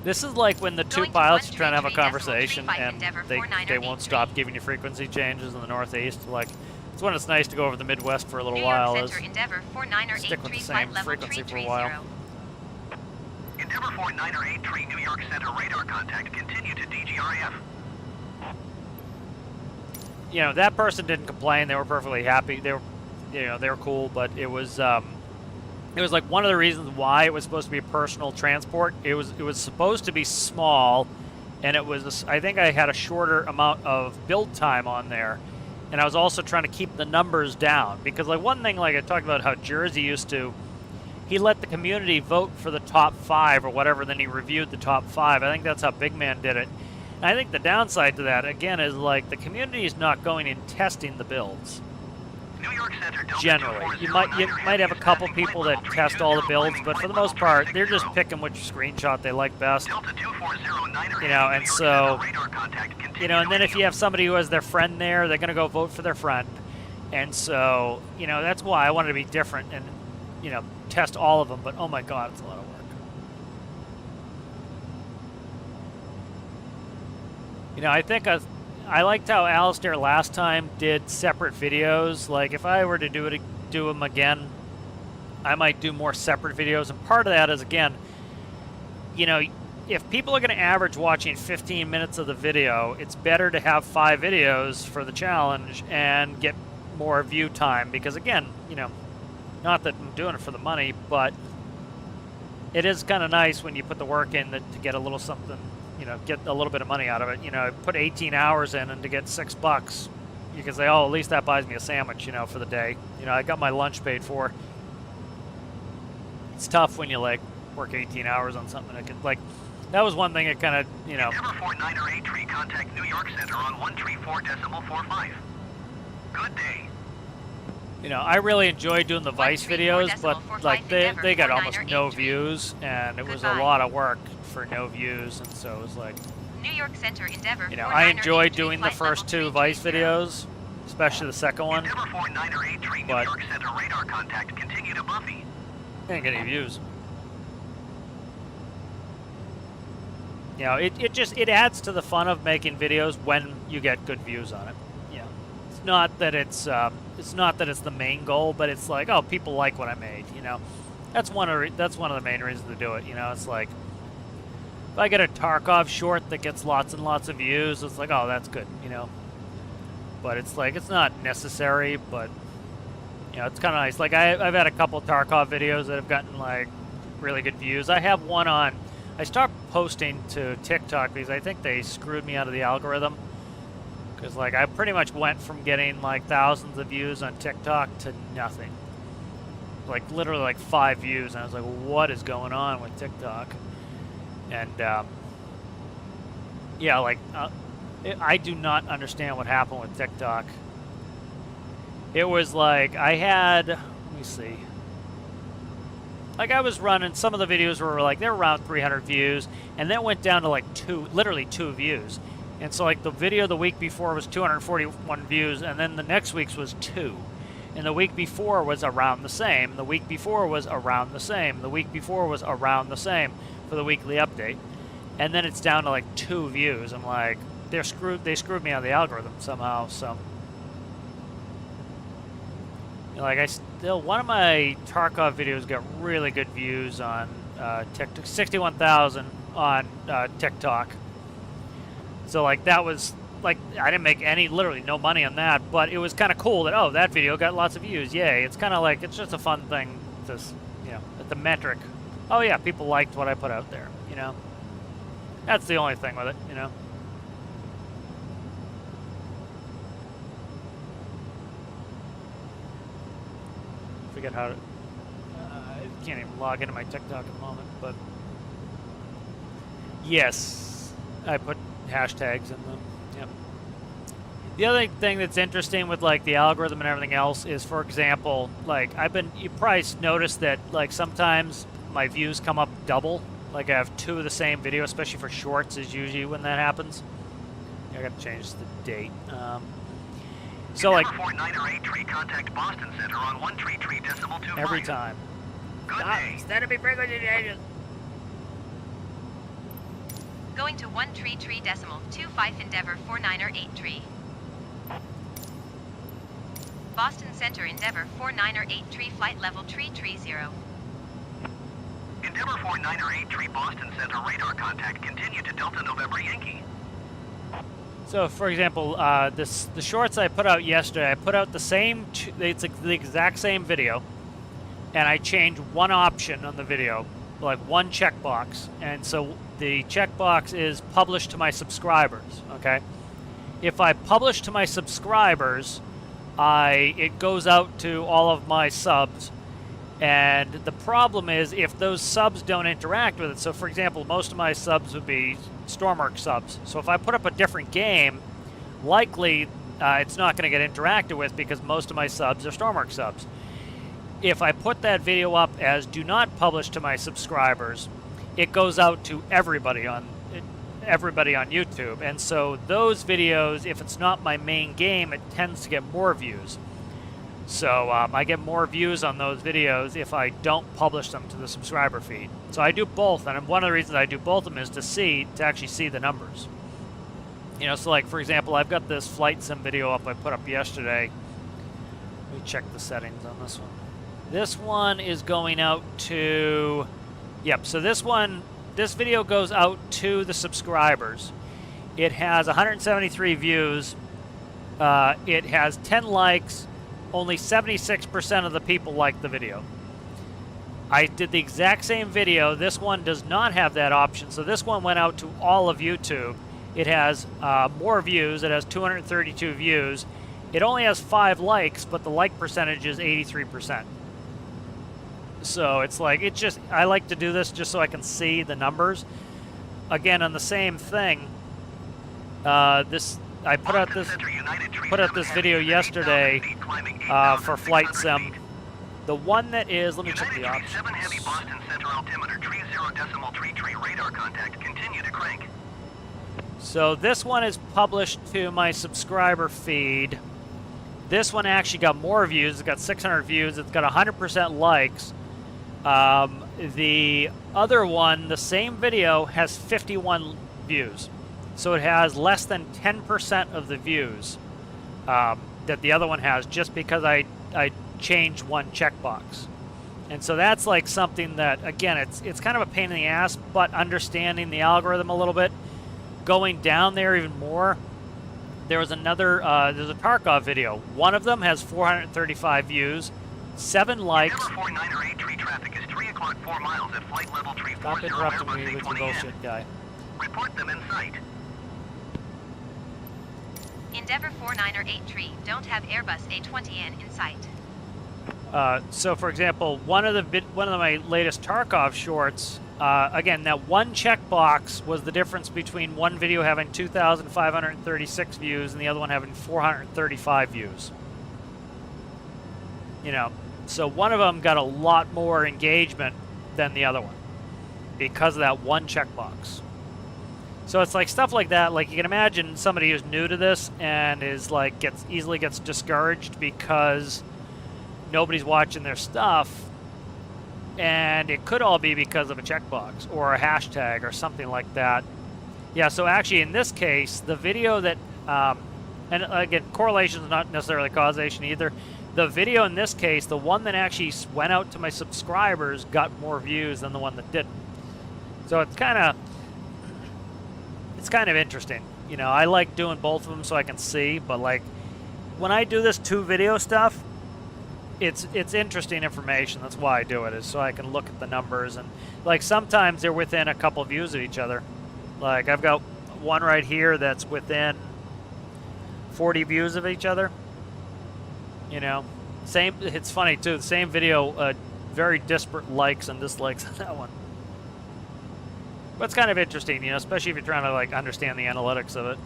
This is like when the 2 pilots are trying to have a conversation and they won't stop giving you frequency changes in the Northeast. Like, it's when it's nice to go over the Midwest for a little while. Is stick with the same frequency for a while. Endeavor 4983 New York Center radar contact, continue to DGRF. You know, that person didn't complain. They were perfectly happy. They were, you know, they were cool, but it was like one of the reasons why it was supposed to be a personal transport. It was supposed to be small, and it was, I think I had a shorter amount of build time on there, and I was also trying to keep the numbers down, because like one thing, like I talked about how Jersey used to, he let the community vote for the top 5 or whatever, then he reviewed the top 5. I think that's how Big Man did it. And I think the downside to that, again, is like the community is not going and testing the builds. Generally, you might have a couple people that test all the builds, but for the most part, they're just picking which screenshot they like best. You know, and so, you know, and then if you have somebody who has their friend there, they're going to go vote for their friend. And so, you know, that's why I wanted to be different and, you know, test all of them, but oh my god, it's a lot of work. You know, I think I liked how Alistair last time did separate videos. Like, if I were to do them again, I might do more separate videos. And part of that is, again, you know, if people are going to average watching 15 minutes of the video, it's better to have 5 videos for the challenge and get more view time. Because, again, you know, not that I'm doing it for the money, but it is kind of nice when you put the work in to get a little something you know, get a little bit of money out of it. You know, put 18 hours in and to get $6, you can say, oh, at least that buys me a sandwich, you know, for the day. You know, I got my lunch paid for. It's tough when you, like, work 18 hours on something that could, like, that was one thing that kind of, you know. Endeavor 49er 8 tree, contact New York Center on 134.45. Good day. You know, I really enjoyed doing the Vice videos, but like they got almost no views, and it was a lot of work for no views, and so it was like, New York Center Endeavor. you know, I enjoyed doing the first 2 Vice videos, especially the second one. Endeavor 49er 8 tree, New But- York Center radar contact, continue to Buffy. Didn't get any views. You know, it adds to the fun of making videos when you get good views on it. Yeah, it's not that it's the main goal, but it's like, oh, people like what I made. You know, that's one of the main reasons to do it. You know, it's like if I get a Tarkov short that gets lots and lots of views, it's like, oh, that's good. You know, but it's like it's not necessary, but you know, it's kind of nice. Like I've had a couple Tarkov videos that have gotten like really good views. I have one on. I stopped posting to TikTok because I think they screwed me out of the algorithm. Because like I pretty much went from getting like thousands of views on TikTok to nothing. Like literally like 5 views, and I was like, what is going on with TikTok? And yeah, like I do not understand what happened with TikTok. It was like I had, let me see. Like I was running, some of the videos were like, they were around 300 views, and then went down to like literally 2 views. And so like the video the week before was 241 views, and then the next week's was 2. And the week before was around the same. The week before was around the same. The week before was around the same for the weekly update. And then it's down to like 2 views. I'm like, they screwed me out of the algorithm somehow, so. You know, like one of my Tarkov videos got really good views on TikTok, 61,000 on TikTok. So like that was like I didn't make literally no money on that, but it was kind of cool that, oh, that video got lots of views. Yay! It's kind of like, it's just a fun thing to, you know, at the metric. Oh yeah, people liked what I put out there. You know, that's the only thing with it. You know. Forget how to. I can't even log into my TikTok at the moment, but yes, I put hashtags in them. Yep. The other thing that's interesting with like the algorithm and everything else is, for example, like you probably noticed that like sometimes my views come up double. Like I have 2 of the same video, especially for shorts is usually when that happens. I gotta change the date. So like 49er 8 tree, contact Boston Center on 133.25. every time. Good day. That'd be pretty good. Going to 133.25 Endeavor 49er 8 tree. Boston Center Endeavor 49er 8 tree, flight level tree 0. Endeavor 49er 8 tree, Boston Center radar contact, continue to Delta November Yankee. So, for example, the shorts I put out yesterday, I put out the same, it's the exact same video, and I changed one option on the video, like one checkbox, and so the checkbox is publish to my subscribers, okay? If I publish to my subscribers, it goes out to all of my subs, and the problem is if those subs don't interact with it. So, for example, most of my subs would be Stormworks subs. So if I put up a different game, likely it's not going to get interacted with because most of my subs are Stormworks subs. If I put that video up as do not publish to my subscribers, it goes out to everybody on YouTube. And so those videos, if it's not my main game, it tends to get more views. So I get more views on those videos if I don't publish them to the subscriber feed. So I do both, and one of the reasons I do both of them is to actually see the numbers. You know, so like for example, I've got this Flightsim video up I put up yesterday. Let me check the settings on this one. This one is going out to, yep. So this video goes out to the subscribers. It has 173 views. It has 10 likes. Only 76% of the people like the video. I did the exact same video. This one does not have that option, so this one went out to all of YouTube. It has more views. It has 232 views. It only has 5 likes, but the like percentage is 83%. So it's like, it's just, I like to do this just so I can see the numbers. Again, on the same thing, I put out this video yesterday for Flightsim. The one that is, let me check the options. Heavy Boston Center altimeter, tree 0.3 tree radar contact, continue to crank. So this one is published to my subscriber feed. This one actually got more views. It's got 600 views. It's got 100% likes. The other one, the same video, has 51 views. So it has less than 10% of the views that the other one has, just because I changed one checkbox. And so that's like something that, again, it's kind of a pain in the ass, but understanding the algorithm a little bit, going down there even more. There was another, there's a Tarkov video. One of them has 435 views, 7 likes. Endeavour 498 tree traffic is 3 o'clock 4 miles at flight level tree 40 Stop interrupting Airbus me with your 820N. bullshit, guy. Report them in sight. Endeavour 498 tree, don't have Airbus A20N in sight. So, for example, one of my latest Tarkov shorts, again, that one checkbox was the difference between one video having 2,536 views and the other one having 435 views. You know, so one of them got a lot more engagement than the other one because of that one checkbox. So it's like stuff like that. Like, you can imagine somebody who's new to this and is like easily gets discouraged because nobody's watching their stuff, and it could all be because of a checkbox or a hashtag or something like that. Yeah, so actually in this case, the video that, and again, correlation is not necessarily causation either. The video in this case, the one that actually went out to my subscribers, got more views than the one that didn't. So it's kind of interesting. You know, I like doing both of them so I can see, but like when I do this 2 video stuff, it's interesting information. That's why I do it, is so I can look at the numbers, and like sometimes they're within a couple views of each other. Like I've got one right here that's within 40 views of each other. You know, same. It's funny too. The same video, very disparate likes and dislikes on that one. But it's kind of interesting, you know, especially if you're trying to like understand the analytics of it.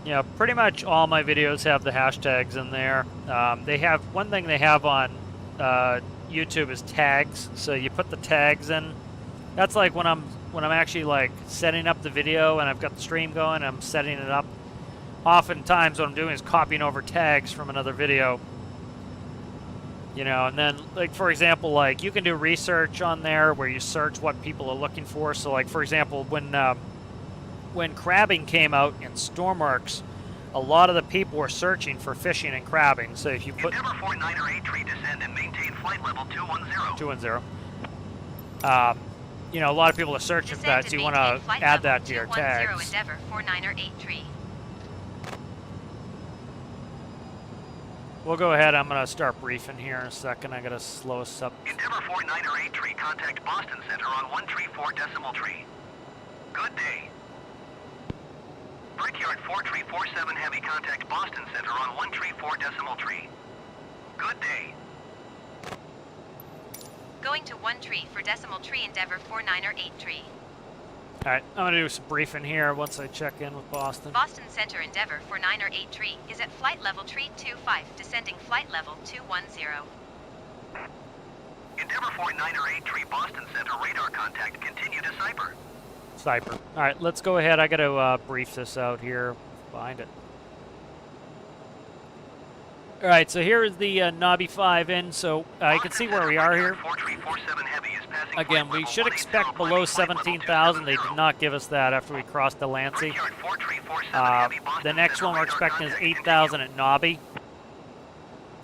Yeah, pretty much all my videos have the hashtags in there. They have one thing they have on YouTube is tags. So you put the tags in. That's like when I'm actually like setting up the video and I've got the stream going, I'm setting it up. Oftentimes what I'm doing is copying over tags from another video. You know, and then like for example, like you can do research on there where you search what people are looking for. So like for example, when crabbing came out in Stormworks, a lot of the people were searching for fishing and crabbing. So if you put Endeavour 498 tree descend and maintain flight level 210. 210. You know, a lot of people are searching for that, so you want to add that to your tags. Endeavour 498 tree. We'll go ahead. I'm going to start briefing here in a second. I got to slow us up. Endeavour 498 tree, contact Boston Center on 134 decimal tree. Good day. Brickyard 4347 heavy, contact Boston Center on 134 decimal tree. Good day. Going to 1 tree for decimal tree, Endeavour 498 tree. Alright, I'm going to do some briefing here once I check in with Boston. Boston Center Endeavour 498 tree is at flight level tree 25, descending flight level 210. Endeavour 498 tree, Boston Center radar contact, continue to Cyper. Cyper. Alright, let's go ahead. I got to brief this out here behind it. Alright, so here is the Nobby 5 in, so you can see where we are here. Again, we should expect below 17,000. They did not give us that after we crossed Delancey. The next one we're expecting is 8,000 at Nobby.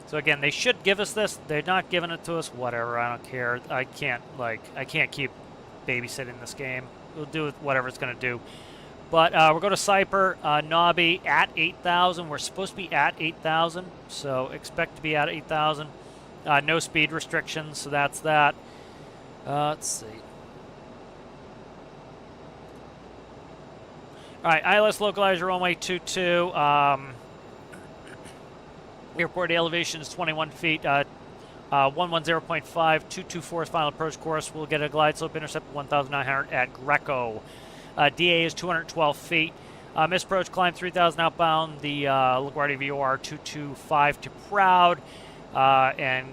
So again, they should give us this. They're not giving it to us. Whatever, I don't care. I can't keep babysitting this game. We'll do whatever it's going to do. But we're going to Cyper, Nobby at 8,000. We're supposed to be at 8,000, so expect to be at 8,000. No speed restrictions, so that's that. Let's see. All right, ILS localizer runway 22. Airport elevation is 21 feet. 110.5, 224 is final approach course. We'll get a glide slope intercept of 1,900 at Greco. DA is 212 feet. Misapproach climb 3,000 outbound. The LaGuardia VOR 225 to Proud. And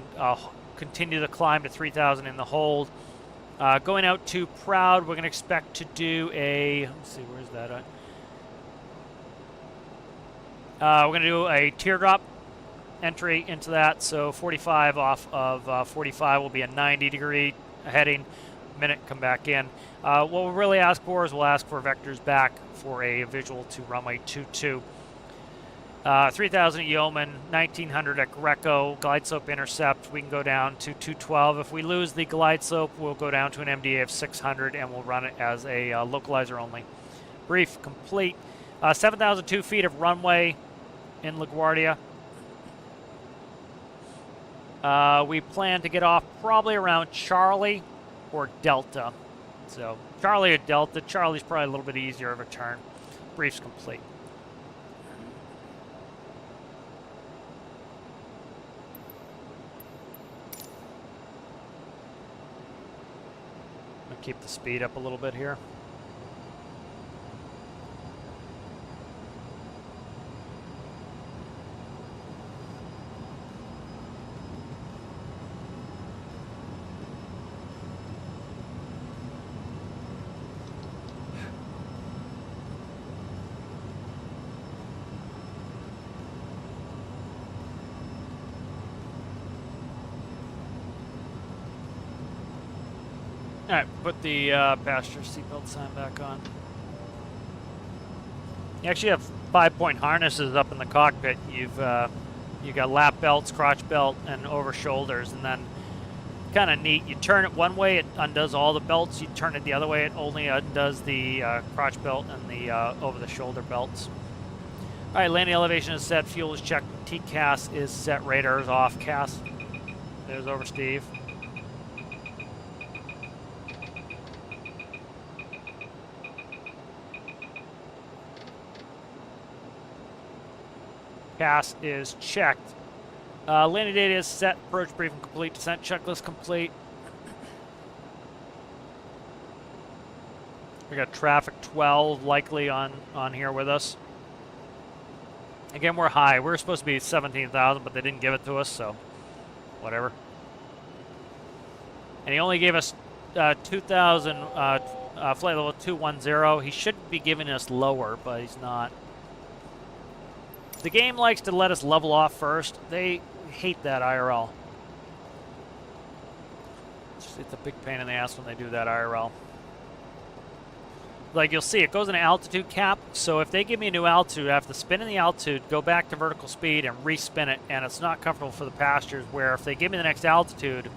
continue the climb to 3,000 in the hold. Going out to Proud, we're going to expect to do a, let's see, where's that at? We're going to do a teardrop entry into that, so 45 off of 45 will be a 90-degree heading. Minute, come back in. What we'll really ask for is we'll ask for vectors back for a visual to runway 22. 3,000 at Yeoman, 1,900 at Greco, glide slope intercept. We can go down to 212. If we lose the glide slope, we'll go down to an MDA of 600 and we'll run it as a localizer only. Brief complete. 7,002 feet of runway in LaGuardia. We plan to get off probably around Charlie or Delta. So Charlie or Delta. Charlie's probably a little bit easier of a turn. Brief's complete. I'm gonna keep the speed up a little bit here. All right, put the passenger seatbelt sign back on. You actually have 5-point harnesses up in the cockpit. You got lap belts, crotch belt, and over shoulders, and then kind of neat. You turn it one way, it undoes all the belts. You turn it the other way, it only undoes the crotch belt and the over the shoulder belts. All right, landing elevation is set, fuel is checked, TCAS is set, radar is off. CAS, there's over Steve. CAS is checked. Landing data is set. Approach briefing complete. Descent checklist complete. We got traffic 12 likely on here with us. Again, we're high. We're supposed to be 17,000, but they didn't give it to us, so whatever. And he only gave us 2,000 flight level 210. He should be giving us lower, but he's not. The game likes to let us level off first. They hate that IRL. It's a big pain in the ass when they do that IRL. Like you'll see, it goes into altitude cap. So if they give me a new altitude, I have to spin in the altitude, go back to vertical speed, and respin it. And it's not comfortable for the passengers. Where if they give me the next altitude,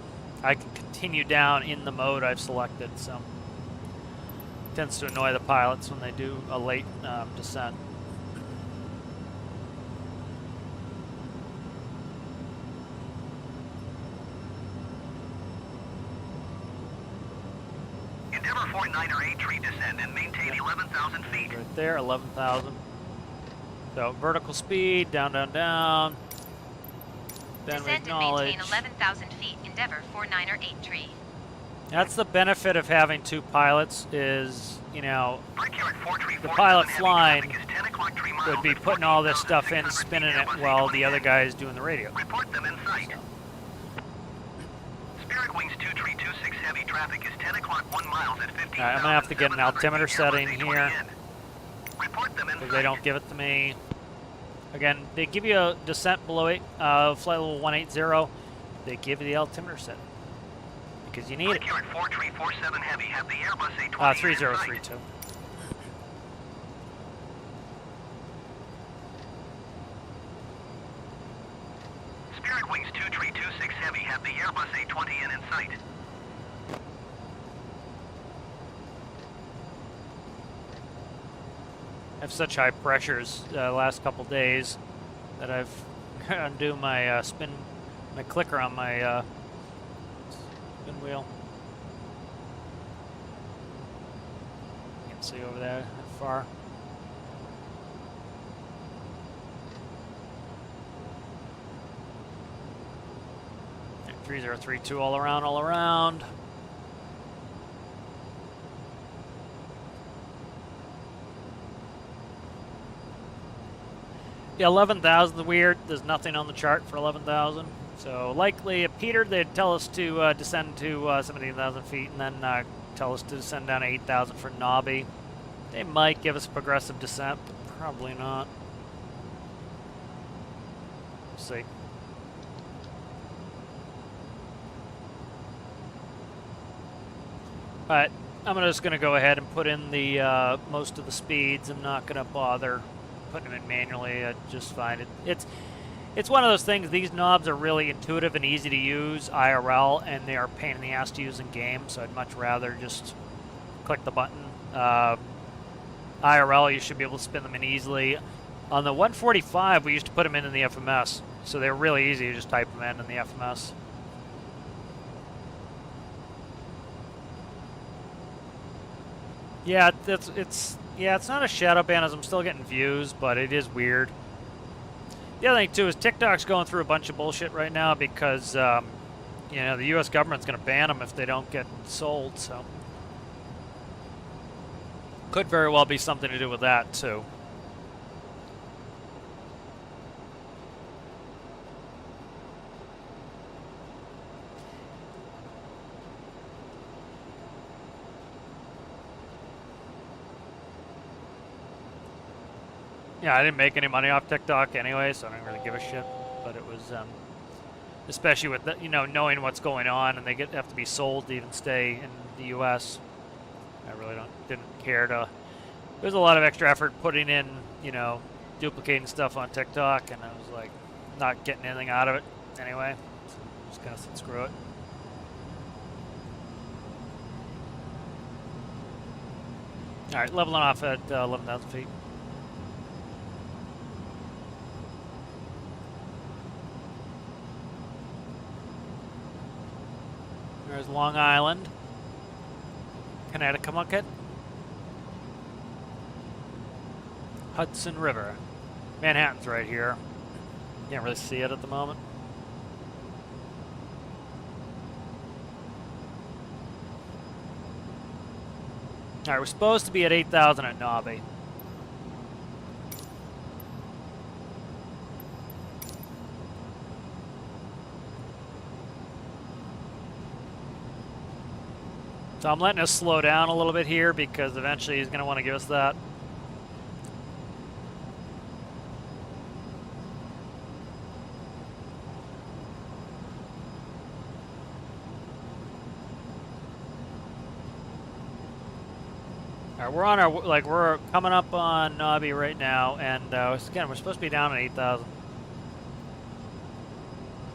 I can continue down in the mode I've selected. So it tends to annoy the pilots when they do a late descent. Endeavor 49er 8 tree descend and maintain 11,000 feet. Right there, 11,000. So vertical speed, down, down, down. Then Descend we acknowledge. and maintain 11,000 feet. Endeavor 49er 8 tree. That's the benefit of having two pilots is, you know, Break here at 4 tree the 47 pilot heavy flying traffic is 10 o'clock 3 miles would be at putting all this stuff in, 14,600 spinning feet it Airbus while the A20 other end. guy is doing the radio. Report them in sight. Spirit Wings 2326 heavy traffic is 10 o'clock 1 miles at 15,700 Alright, I'm gonna have to get an altimeter feet setting Airbus A20 here. end. Report them in Because sight. they don't give it to me. Again, they give you a descent below flight level 180. They give you the altimeter setting. Because you need it. Break here at 4 tree 47 heavy have the Airbus A20 in sight. 3032. Spirit Wings 2326 heavy have the Airbus A20 in sight. have such high pressures last couple days that I've undo my my clicker on my spin wheel. Can't see over there that far. Okay, 3032 all around, all around. Yeah, 11,000 is weird. There's nothing on the chart for 11,000. So likely at Peter, they'd tell us to descend to 17,000 feet and then tell us to descend down to 8,000 for Nobby. They might give us progressive descent, but probably not. We'll see. Alright, I'm just going to go ahead and put in the most of the speeds. I'm not going to bother putting them in manually. I just find it's one of those things. These knobs are really intuitive and easy to use IRL, and they are a pain in the ass to use in game, so I'd much rather just click the button. IRL, you should be able to spin them in easily. On the 145, we used to put them in the FMS, so they're really easy to just type them in the FMS. Yeah, it's not a shadow ban as I'm still getting views, but it is weird. The other thing too is TikTok's going through a bunch of bullshit right now because you know, the U.S. government's going to ban them if they don't get sold. So could very well be something to do with that too. Yeah, I didn't make any money off TikTok anyway, so I don't really give a shit. But it was, especially with the, you know, knowing what's going on, and they have to be sold to even stay in the U.S. I really didn't care to. There's a lot of extra effort putting in, you know, duplicating stuff on TikTok, and I was like, not getting anything out of it anyway. So I'm just gonna said screw it. All right, leveling off at 11,000 feet. There's Long Island, Connecticut, Hudson River. Manhattan's right here. Can't really see it at the moment. All right, we're supposed to be at 8,000 at Nobby. So I'm letting us slow down a little bit here because eventually he's going to want to give us that. All right, we're on our, we're coming up on Nobby right now, and again, we're supposed to be down at 8,000.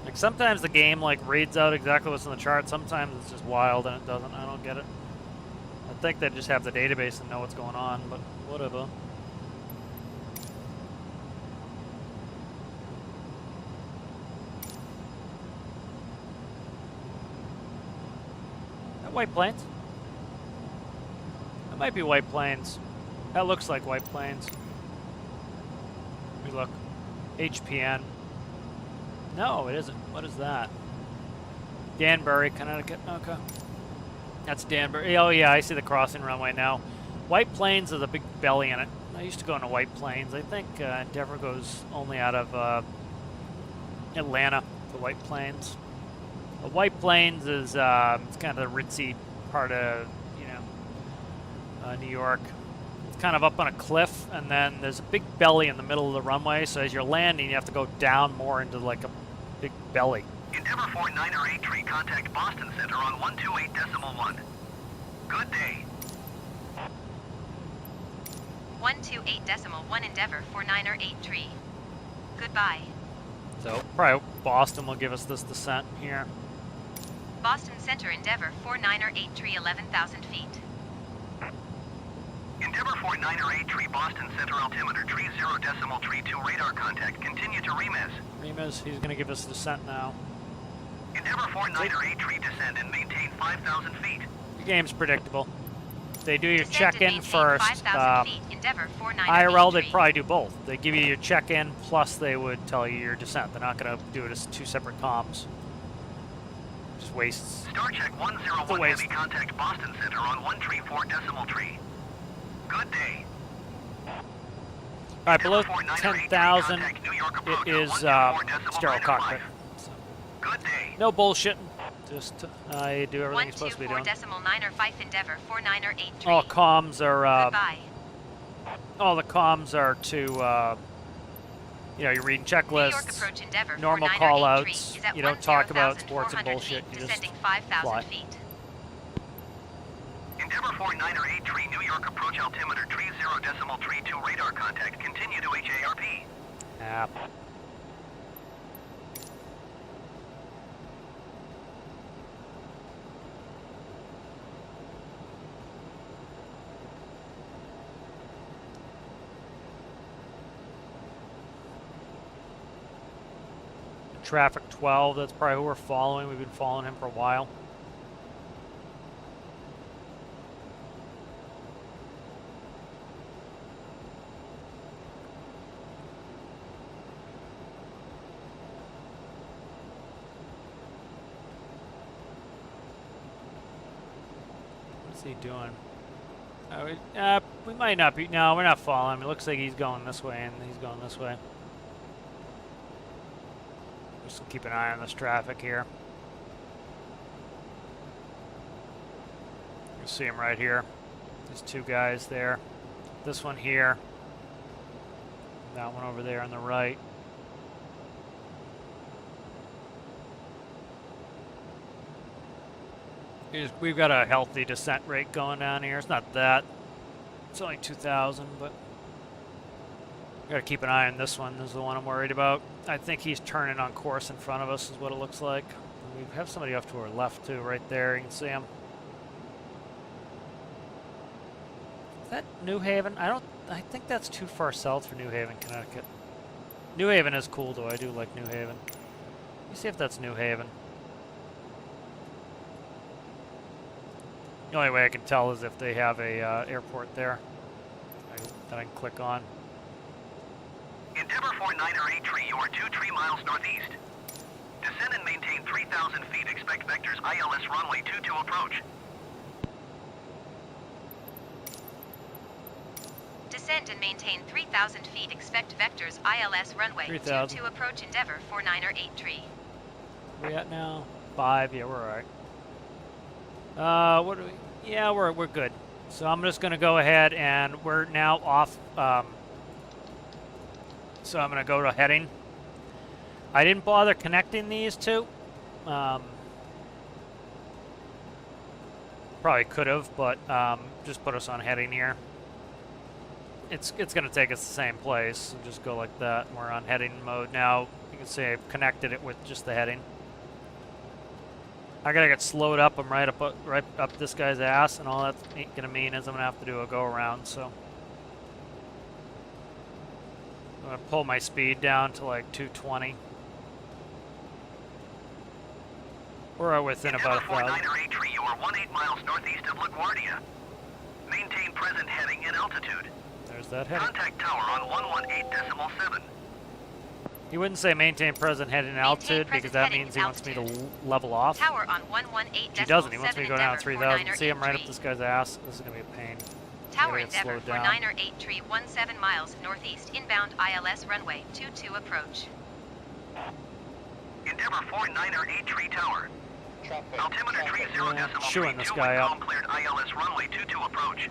Like sometimes the game reads out exactly what's in the chart. Sometimes it's just wild and it doesn't. I don't get it. I think they just have the database and know what's going on, but whatever. That White Plains? That might be White Plains. That looks like White Plains. Let me look. HPN. No, it isn't. What is that? Danbury, Connecticut. Okay. That's Danbury. Oh, yeah, I see the crossing runway now. White Plains is a big belly in it. I used to go into White Plains. I think Endeavor goes only out of Atlanta to White Plains. But White Plains is it's kind of the ritzy part of, you know, New York. It's kind of up on a cliff, and then there's a big belly in the middle of the runway. So as you're landing, you have to go down more into like a big belly. Endeavor 49er 8 contact Boston Center on 128.1. Good day. 128.1 Endeavor 49er 8 tree. Goodbye. So probably Boston will give us this descent here. Boston Center Endeavor 49er 8 tree 11,000 feet. Endeavor Endeavor 49er 8 tree Boston Center altimeter tree 0.32 radar contact. Continue to remis. Remus, he's going to give us a descent now. Endeavor 49er 8 tree descend and maintain 5,000 feet. The game's predictable. They do your Descend and check-in maintain first. 5,000 feet. Endeavor 49er IRL, 8 they'd tree. probably do both. They give you your check-in, plus they would tell you your descent. They're not going to do it as two separate comms. Just wastes. Star check 101 waste. heavy contact Boston Center on 1 tree 4 decimal tree. Good day. All right, below Endeavor 49er 8 tree 10,000, contact New York it approach is 124.95. sterile cockpit. So, Good day. no bullshitting. Just I do everything you're supposed to be doing. 124.95 Endeavor 49er 8 tree. All comms are Goodbye. all the comms are to you know, you're reading New York checklists, approach Endeavor normal 49er call 8 tree outs. is at You don't talk about 10,400 sports and bullshit. feet, You just descending 5,000 fly. feet. Endeavor 49er 8 tree New York approach altimeter tree 0.32 radar contact. Continue to HARP. App. Traffic 12, that's probably who we're following. We've been following him for a while. What's he doing? We might not be. No, we're not following him. It looks like he's going this way, and he's going this way. Just keep an eye on this traffic here. You see him right here. There's two guys there. This one here. That one over there on the right. We've got a healthy descent rate going down here. It's not that. It's only 2,000, but gotta keep an eye on this one. This is the one I'm worried about. I think he's turning on course in front of us is what it looks like. We have somebody off to our left too, right there. You can see him. Is that New Haven? I think that's too far south for New Haven, Connecticut. New Haven is cool though. I do like New Haven. Let me see if that's New Haven. The only way I can tell is if they have a airport there that I can click on. Endeavor 49er 8 tree, you are 2 tree miles northeast. Descend and maintain 3,000 feet. Expect vectors ILS runway 22 approach. Descend and maintain 3,000 feet. Expect vectors ILS runway 3,000. 22 approach Endeavor 49er 8 tree. Where we at now? 5. Yeah, we're all right. What do we? Yeah, we're good. So I'm just gonna go ahead and we're now off. So I'm gonna go to heading. I didn't bother connecting these two. Probably could have, but just put us on heading here. It's gonna take us the same place. So just go like that. We're on heading mode now. You can see I've connected it with just the heading. I gotta get slowed up. I'm right up this guy's ass, and all that's gonna mean is I'm gonna have to do a go around. So I'm gonna pull my speed down to like 220. We're within about 1,000. 49er 8 tree, you are 18 miles northeast of LaGuardia. Maintain present heading and altitude. There's that heading. Contact tower on 118.7. He wouldn't say maintain present heading and altitude present because that heading means he and wants me to altitude. level off. Tower on 118.7. He doesn't. He wants me to go down Endeavor 3,000. 49er See him right 8 up this guy's ass. This is gonna be a pain. Tower I gotta get Endeavor slowed down. 49er 8 tree 17 miles northeast inbound ILS runway 22 approach. Endeavor 49er 8 tree tower. Altimeter tree 0.32 Chewing this guy up. cleared ILS runway 22 approach.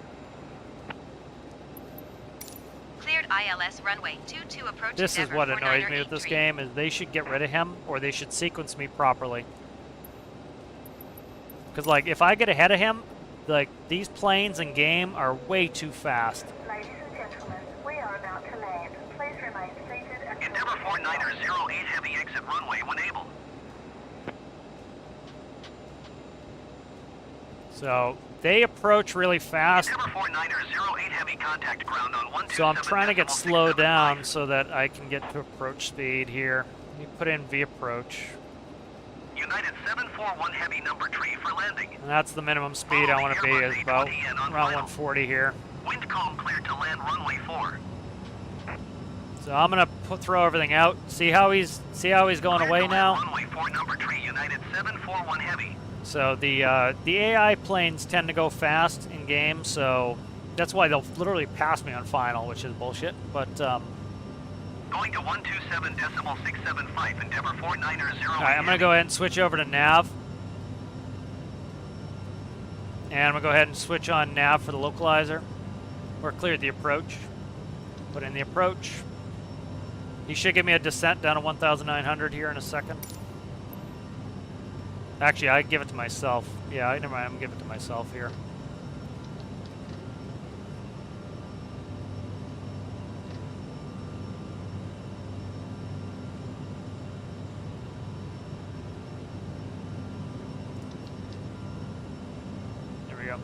Cleared ILS runway 22 approach. This is Endeavor what annoys 49er me with this 8 game is they should get rid of him or they should sequence me properly. Because like if I get ahead of him, like these planes in game are way too fast. Ladies and gentlemen, we are about to land. Please remain seated until... Endeavor 49er 08 heavy exit runway when able. So they approach really fast. Endeavour 49er 08 heavy contact ground on 127. So I'm trying to get slowed down so that I can get to approach speed here. Let me put in V approach. United 741 heavy number tree for landing. And that's the minimum speed I want to be, is about around 140 here. Wind calm clear to land runway 4. So I'm gonna throw everything out. See how he's going away now. Runway 4 number tree United 741 heavy. So the AI planes tend to go fast in game, so that's why they'll literally pass me on final, which is bullshit. But Going to 127.675 Endeavour 49er 0. all right, I'm gonna go ahead and switch over to nav, and I'm gonna go ahead and switch on nav for the localizer. We're cleared the approach. Put in the approach. He should give me a descent down to 1,900 here in a second. Actually, I give it to myself. Yeah, never mind. I'm gonna give it to myself here. There we go.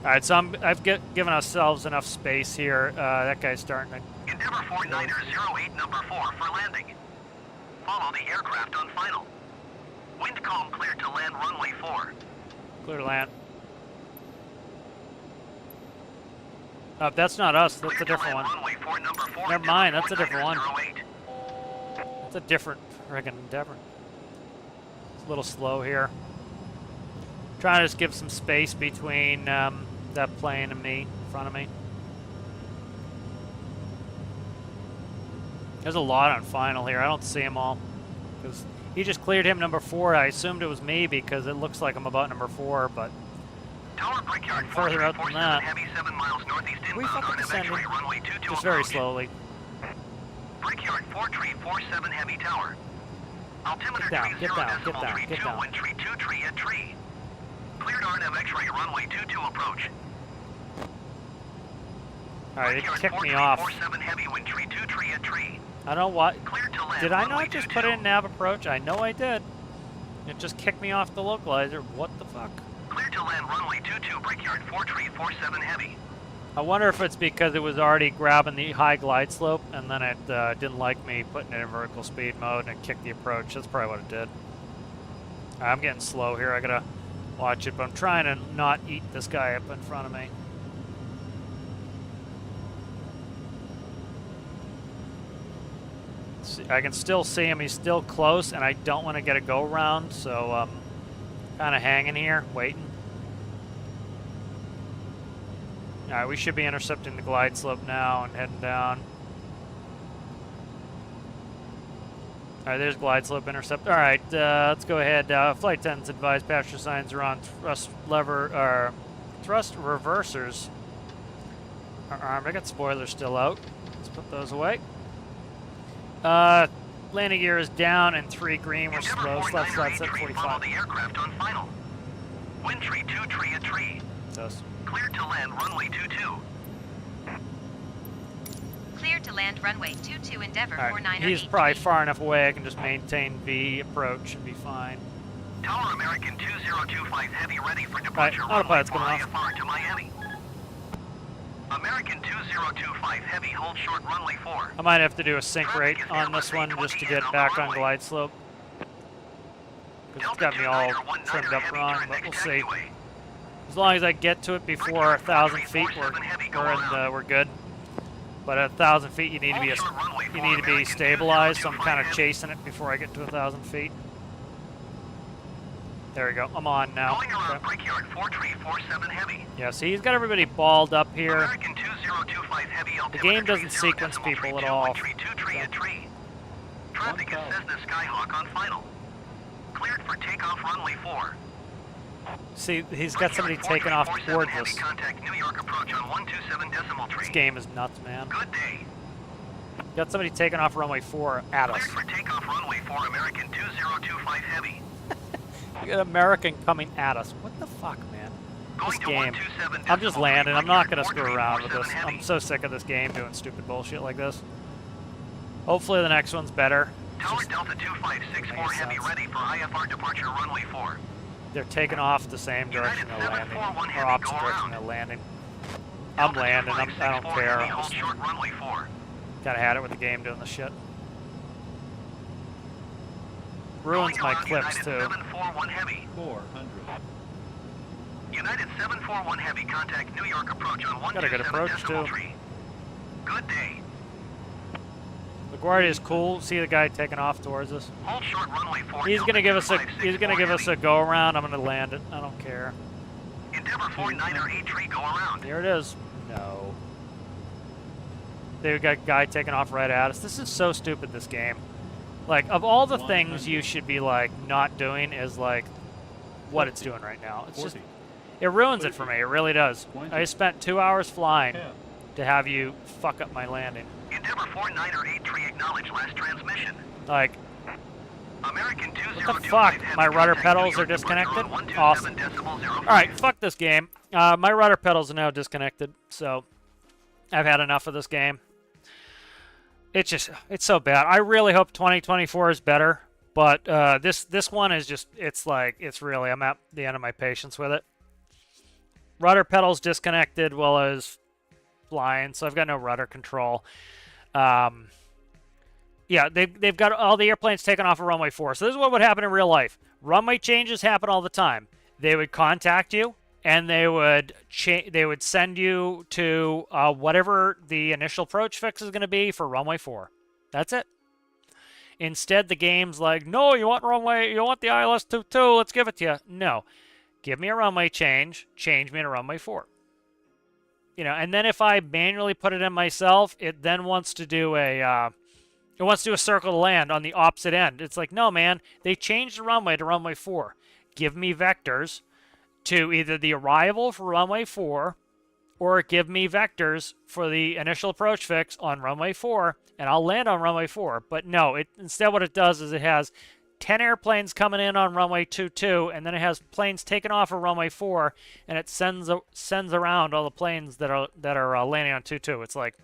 All right, so I've given ourselves enough space here. That guy's starting to... Endeavour 49er 08 number 4 for landing. Follow the aircraft on final. Wind calm clear to land runway 4. Clear to land. That's not us. That's a different one. Runway 4 number 4. Never mind. That's a different one. 08. That's a different friggin' Endeavour. It's a little slow here. Trying to just give some space between that plane and me in front of me. There's a lot on final here. I don't see them all. Because he just cleared him number 4. I assumed it was me because it looks like I'm about number 4, but Tower Brickyard further out than that. Heavy 7 miles northeast We inbound fucking on descended. X-ray runway 22 Just very approach. slowly. Brickyard 4 tree 47 heavy tower. Altimeter Get down, tree get 0 down, decimal get down, tree get 2 down. wind tree 2 tree at tree. Cleared RNM X-ray runway 22 approach. Alright, it Brickyard kicked 4 me tree off. 47 heavy wind tree 2 tree at tree. I don't know what. Cleared to land Did I runway not just 22. put in nav approach? I know I did. It just kicked me off the localizer. What the fuck? Cleared to land runway 22 Brickyard 4 tree 47 heavy. I wonder if it's because it was already grabbing the high glide slope and then it didn't like me putting it in vertical speed mode and it kicked the approach. That's probably what it did. I'm getting slow here. I gotta watch it, but I'm trying to not eat this guy up in front of me. See, I can still see him. He's still close, and I don't want to get a go round, so I'm kind of hanging here, waiting. All right, we should be intercepting the glide slope now and heading down. All right, there's glide slope intercept. All right, let's go ahead. Flight 10's advised passenger signs are on. Thrust reversers are armed. I got spoilers still out. Let's put those away. Landing gear is down and 3 green. We're slow. Slap 745. Follow the aircraft on final. Wind tree 2 tree at tree. Those. Cleared to land runway 22. Clear to land runway 22 Endeavour All right, 49er he's 8. probably far enough away. I can just maintain V approach and be fine. Tower American 2025 heavy ready for All right, departure. autopilot's runway going off. 4 IFR to Miami. American 2025 heavy hold short runway 4. I might have to do a sync rate on this one just to get back on glide slope. Because it's got me all trimmed up wrong, but we'll see. As long as I get to it before 1,000 feet, we're good. But at 1,000 feet, you need to be stabilized. So I'm kind of chasing it before I get to 1,000 feet. There we go. I'm on now. Going around Brickyard 4 tree 47 heavy. Yeah, see, he's got everybody balled up here. American 2025 heavy The game doesn't sequence people at all. Tree 2 tree at tree. Traffic is Cessna Skyhawk on final. Cleared for takeoff runway 4. See, he's got somebody taking off towards us. Contact New York approach on 127 decimal tree. This game is nuts, man. Good day. Got somebody taking off runway 4 at us. Cleared for takeoff runway 4 American 2025 heavy. We got an American coming at us. What the fuck, man? This Going to game. 127 I'm just decimal landing. tree, I'm not Brickyard going to screw 4 around with 47 this. heavy. I'm so sick of this game doing stupid bullshit like this. Hopefully the next one's better. Tower just Delta 2564 makes Heavy sense. ready for IFR departure runway 4. They're taking off the same direction they're landing, or opposite direction they're landing. I'm Delta landing. I don't 2564 care. Heavy, I'm hold just short runway 4. kind of had it with the game doing the shit. Ruins Going my around clips United too. 741 Heavy. 400. United 741 Heavy, contact New York approach on Got a good approach, 127.3. too. Good day. LaGuardia is cool. See the guy taking off towards us. Hold short runway 4. He's gonna give us a Heavy. go around. I'm gonna land it. I don't care. Endeavor 49er 8 tree, go around. Here it is. No. They got a guy taking off right at us. This is so stupid, this game. Like, of all the things you should be, like, not doing is, like, what it's doing right now. It's just, it ruins it for me. It really does. I spent 2 hours flying to have you fuck up my landing. Endeavor 49er 8 tree, acknowledge last transmission. Like, American what the fuck? My rudder pedals are disconnected? Awesome. Alright, fuck this game. My rudder pedals are now disconnected, so I've had enough of this game. It's so bad. I really hope 2024 is better, but this one is just, really, I'm at the end of my patience with it. Rudder pedals disconnected while I was flying, so I've got no rudder control. Yeah, they've got all the airplanes taken off of runway 4. So this is what would happen in real life. Runway changes happen all the time. They would contact you, and they would send you to whatever the initial approach fix is going to be for runway 4. That's it. Instead, the game's like, no, you want the ILS 22, let's give it to you. No. Give me a runway change me to runway 4. You know, and then if I manually put it in myself, it then wants to do a circle to land on the opposite end. It's like, no, man, they changed the runway to runway 4. Give me vectors to either the arrival for runway 4 or give me vectors for the initial approach fix on runway 4, and I'll land on runway 4. But no, instead what it does is it has 10 airplanes coming in on runway 22, and then it has planes taking off of runway 4, and it sends around all the planes that are landing on 22. It's like,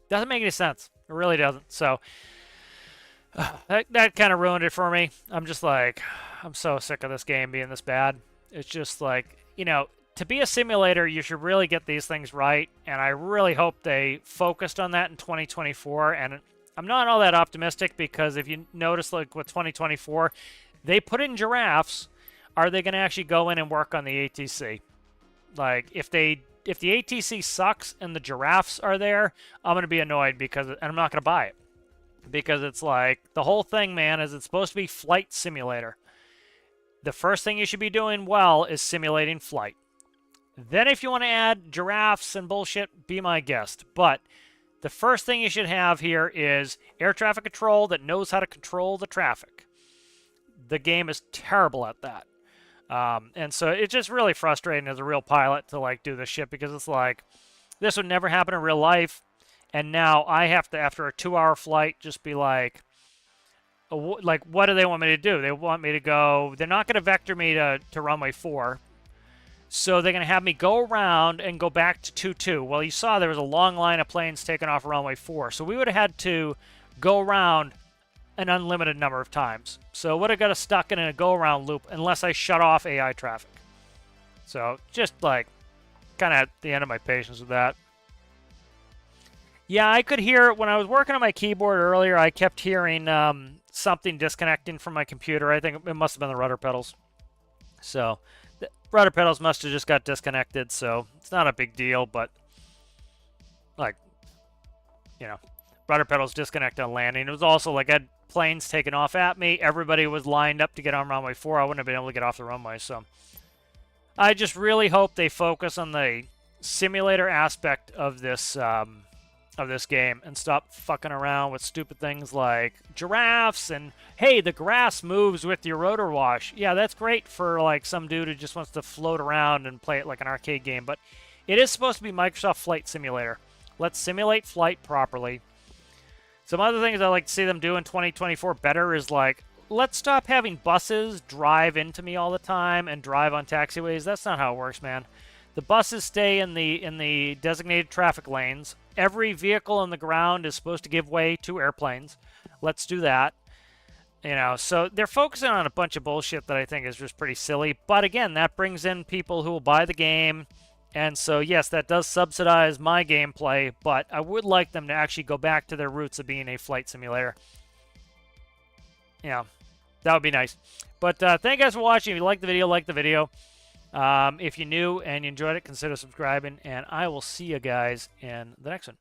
doesn't make any sense. It really doesn't. So that kind of ruined it for me. I'm just like, I'm so sick of this game being this bad. It's just like, you know, to be a simulator, you should really get these things right, and I really hope they focused on that in 2024. And I'm not all that optimistic because if you notice, like with 2024, they put in giraffes. Are they going to actually go in and work on the ATC? Like, if the ATC sucks and the giraffes are there, I'm going to be annoyed and I'm not going to buy it. Because it's like, the whole thing, man, is it's supposed to be flight simulator. The first thing you should be doing well is simulating flight. Then if you want to add giraffes and bullshit, be my guest. But the first thing you should have here is air traffic control that knows how to control the traffic. The game is terrible at that. And so it's just really frustrating as a real pilot to like do this shit because it's like, this would never happen in real life. And now I have to, after a 2-hour flight, just be like, what do they want me to do? They want me to go, they're not going to vector me to runway 4. So they're going to have me go around and go back to 22. Well, you saw there was a long line of planes taking off runway 4. So we would have had to go around an unlimited number of times. So would have got us stuck in a go-around loop unless I shut off AI traffic. So just like kind of at the end of my patience with that. Yeah, I could hear when I was working on my keyboard earlier, I kept hearing something disconnecting from my computer. I think it must have been the rudder pedals. So the rudder pedals must have just got disconnected, so it's not a big deal, but like, you know, rudder pedals disconnect on landing. It was also like I had planes taking off at me. Everybody was lined up to get on runway 4. I wouldn't have been able to get off the runway, so I just really hope they focus on the simulator aspect of this game and stop fucking around with stupid things like giraffes and, hey, the grass moves with your rotor wash. Yeah, that's great for like some dude who just wants to float around and play it like an arcade game, but it is supposed to be Microsoft Flight Simulator. Let's simulate flight properly. Some other things I like to see them do in 2024 better is like, let's stop having buses drive into me all the time and drive on taxiways. That's not how it works, man. The buses stay in the designated traffic lanes. Every vehicle on the ground is supposed to give way to airplanes. Let's do that. You know, so they're focusing on a bunch of bullshit that I think is just pretty silly. But again, that brings in people who will buy the game. And so, yes, that does subsidize my gameplay, but I would like them to actually go back to their roots of being a flight simulator. Yeah, that would be nice. But thank you guys for watching. If you liked the video, like the video. If you're new and you enjoyed it, consider subscribing. And I will see you guys in the next one.